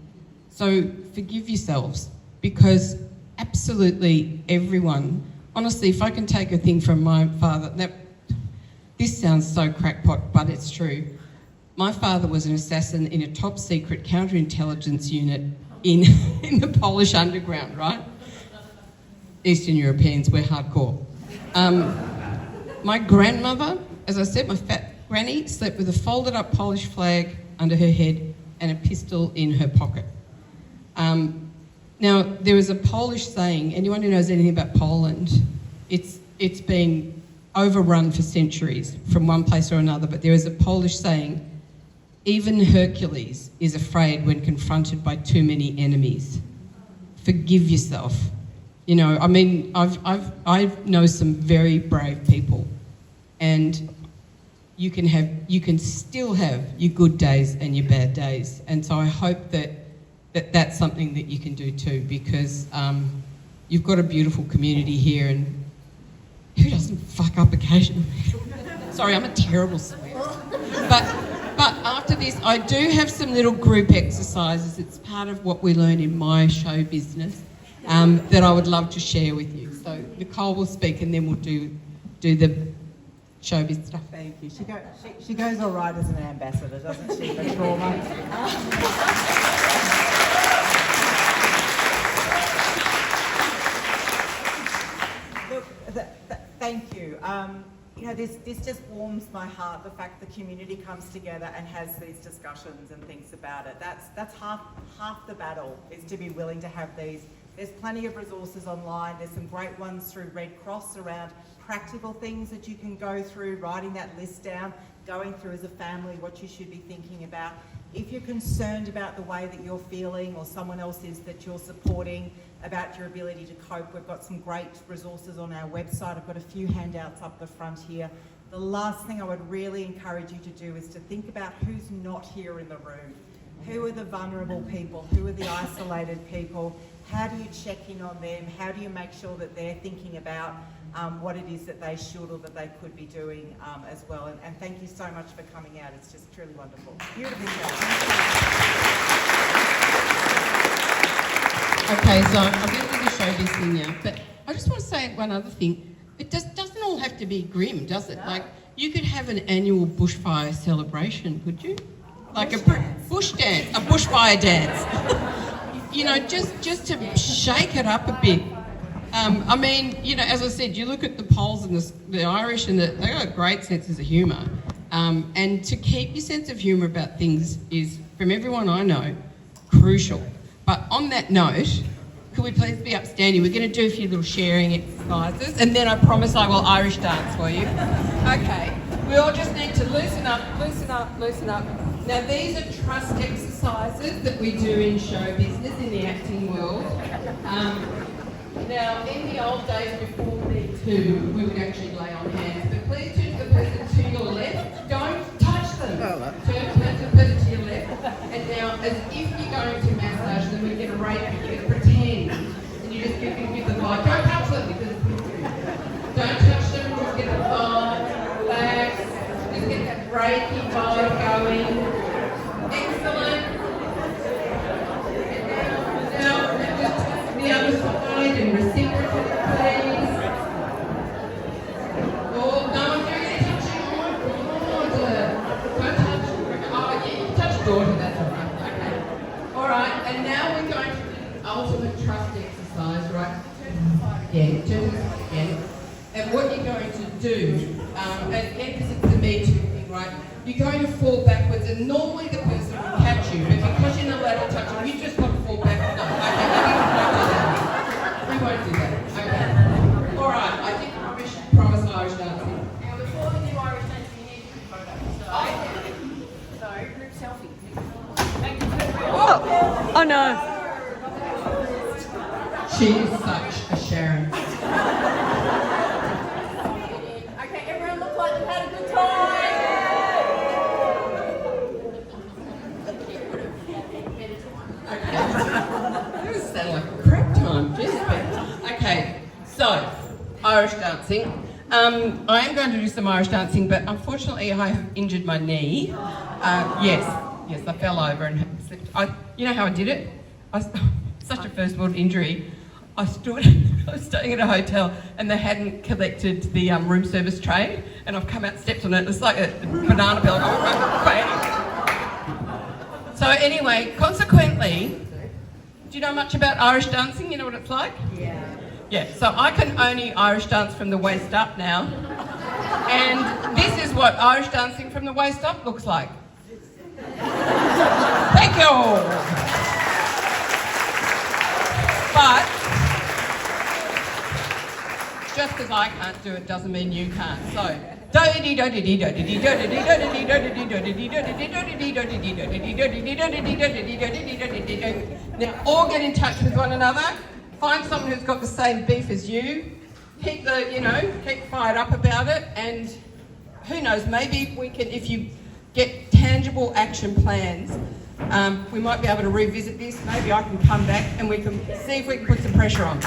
So forgive yourselves, because absolutely everyone, honestly, if I can take a thing from my father, this sounds so crackpot, but it's true. My father was an assassin in a top secret counterintelligence unit in the Polish underground, right? Eastern Europeans, we're hardcore. My grandmother, as I said, my fat granny, slept with a folded up Polish flag under her head and a pistol in her pocket. Now, there is a Polish saying, anyone who knows anything about Poland, it's been overrun for centuries from one place or another, but there is a Polish saying, even Hercules is afraid when confronted by too many enemies. Forgive yourself. I know some very brave people, and you can still have your good days and your bad days. And so I hope that's something that you can do too, because you've got a beautiful community here, and who doesn't fuck up occasionally? Sorry, I'm a terrible swearer. But after this, I do have some little group exercises. It's part of what we learn in my show business that I would love to share with you. So Nicole will speak, and then we'll do the showbiz stuff. Thank you. She goes all right as an ambassador, doesn't she, for trauma? Look, thank you. This just warms my heart, the fact the community comes together and has these discussions and thinks about it. That's half the battle, is to be willing to have these. There's plenty of resources online. There's some great ones through Red Cross around practical things that you can go through, writing that list down, going through as a family what you should be thinking about. If you're concerned about the way that you're feeling, or someone else is that you're supporting, about your ability to cope, we've got some great resources on our website. I've got a few handouts up the front here. The last thing I would really encourage you to do is to think about who's not here in the room. Who are the vulnerable people? Who are the isolated people? How do you check in on them? How do you make sure that they're thinking about what it is that they should or that they could be doing as well? And thank you so much for coming out. It's just truly wonderful. Beautiful show. Okay, so I'm going to do the showbiz thing now, but I just want to say one other thing. It doesn't all have to be grim, does it? No. Like, you could have an annual bushfire celebration, could you? Like a bush dance, a bushfire dance. just to shake it up a bit. As I said, you look at the Poles and the Irish, and they've got great senses of humour. And to keep your sense of humour about things is, from everyone I know, crucial. But on that note, could we please be upstanding? We're going to do a few little sharing exercises, and then I promise I will Irish dance for you. Okay, we all just need to loosen up, loosen up, loosen up. Now, these are trust exercises that we do in show business, in the acting world. Now, in the old days before Me Too, we would actually lay on hands, but please turn to the person to your left. Don't touch them. Turn to the person to your left. And now, as if you're going to massage them, we get a rake, you get a pretend. And you just give the vibe. Don't touch them, because don't touch them, just get the vibe, relax, just get that reiki vibe going. Excellent. And now just the other side and reciprocate, please. Oh, no one's doing any touching. Oh my God. Don't touch. Oh, yeah, you touch daughter, that's all right. Okay. All right, and now we're going to do the ultimate trust exercise, right? Yeah, turn to the side again. And what you're going to do, and again, this is the Me Too thing, right? You're going to fall backwards, and normally the person will catch you, but because you're not allowed to touch them, you just got to fall back. No, okay, we won't do that. Okay. All right, I think we should promise Irish dancing. Now, before we do Irish dancing, we need a group photo. So group selfie. Thank you. Oh no. She is such a Sharon. Okay, everyone look like they've had a good time. That sounded like a crap time, just okay, so Irish dancing. I am going to do some Irish dancing, but unfortunately I have injured my knee. Yes, I fell over and slipped. You know how I did it? Such a first world injury. I was staying at a hotel and they hadn't collected the room service tray, and I've come out, stepped on it. It's like a banana peel. So anyway, consequently, do you know much about Irish dancing? You know what it's like? Yeah. Yeah, so I can only Irish dance from the waist up now. And this is what Irish dancing from the waist up looks like. Thank you! But just because I can't do it doesn't mean you can't. So, now all get in touch with one another. Find someone who's got the same beef as you. Keep fired up about it, and who knows, maybe we can, if you get tangible action plans, we might be able to revisit this. Maybe I can come back and we can see if we can put some pressure on.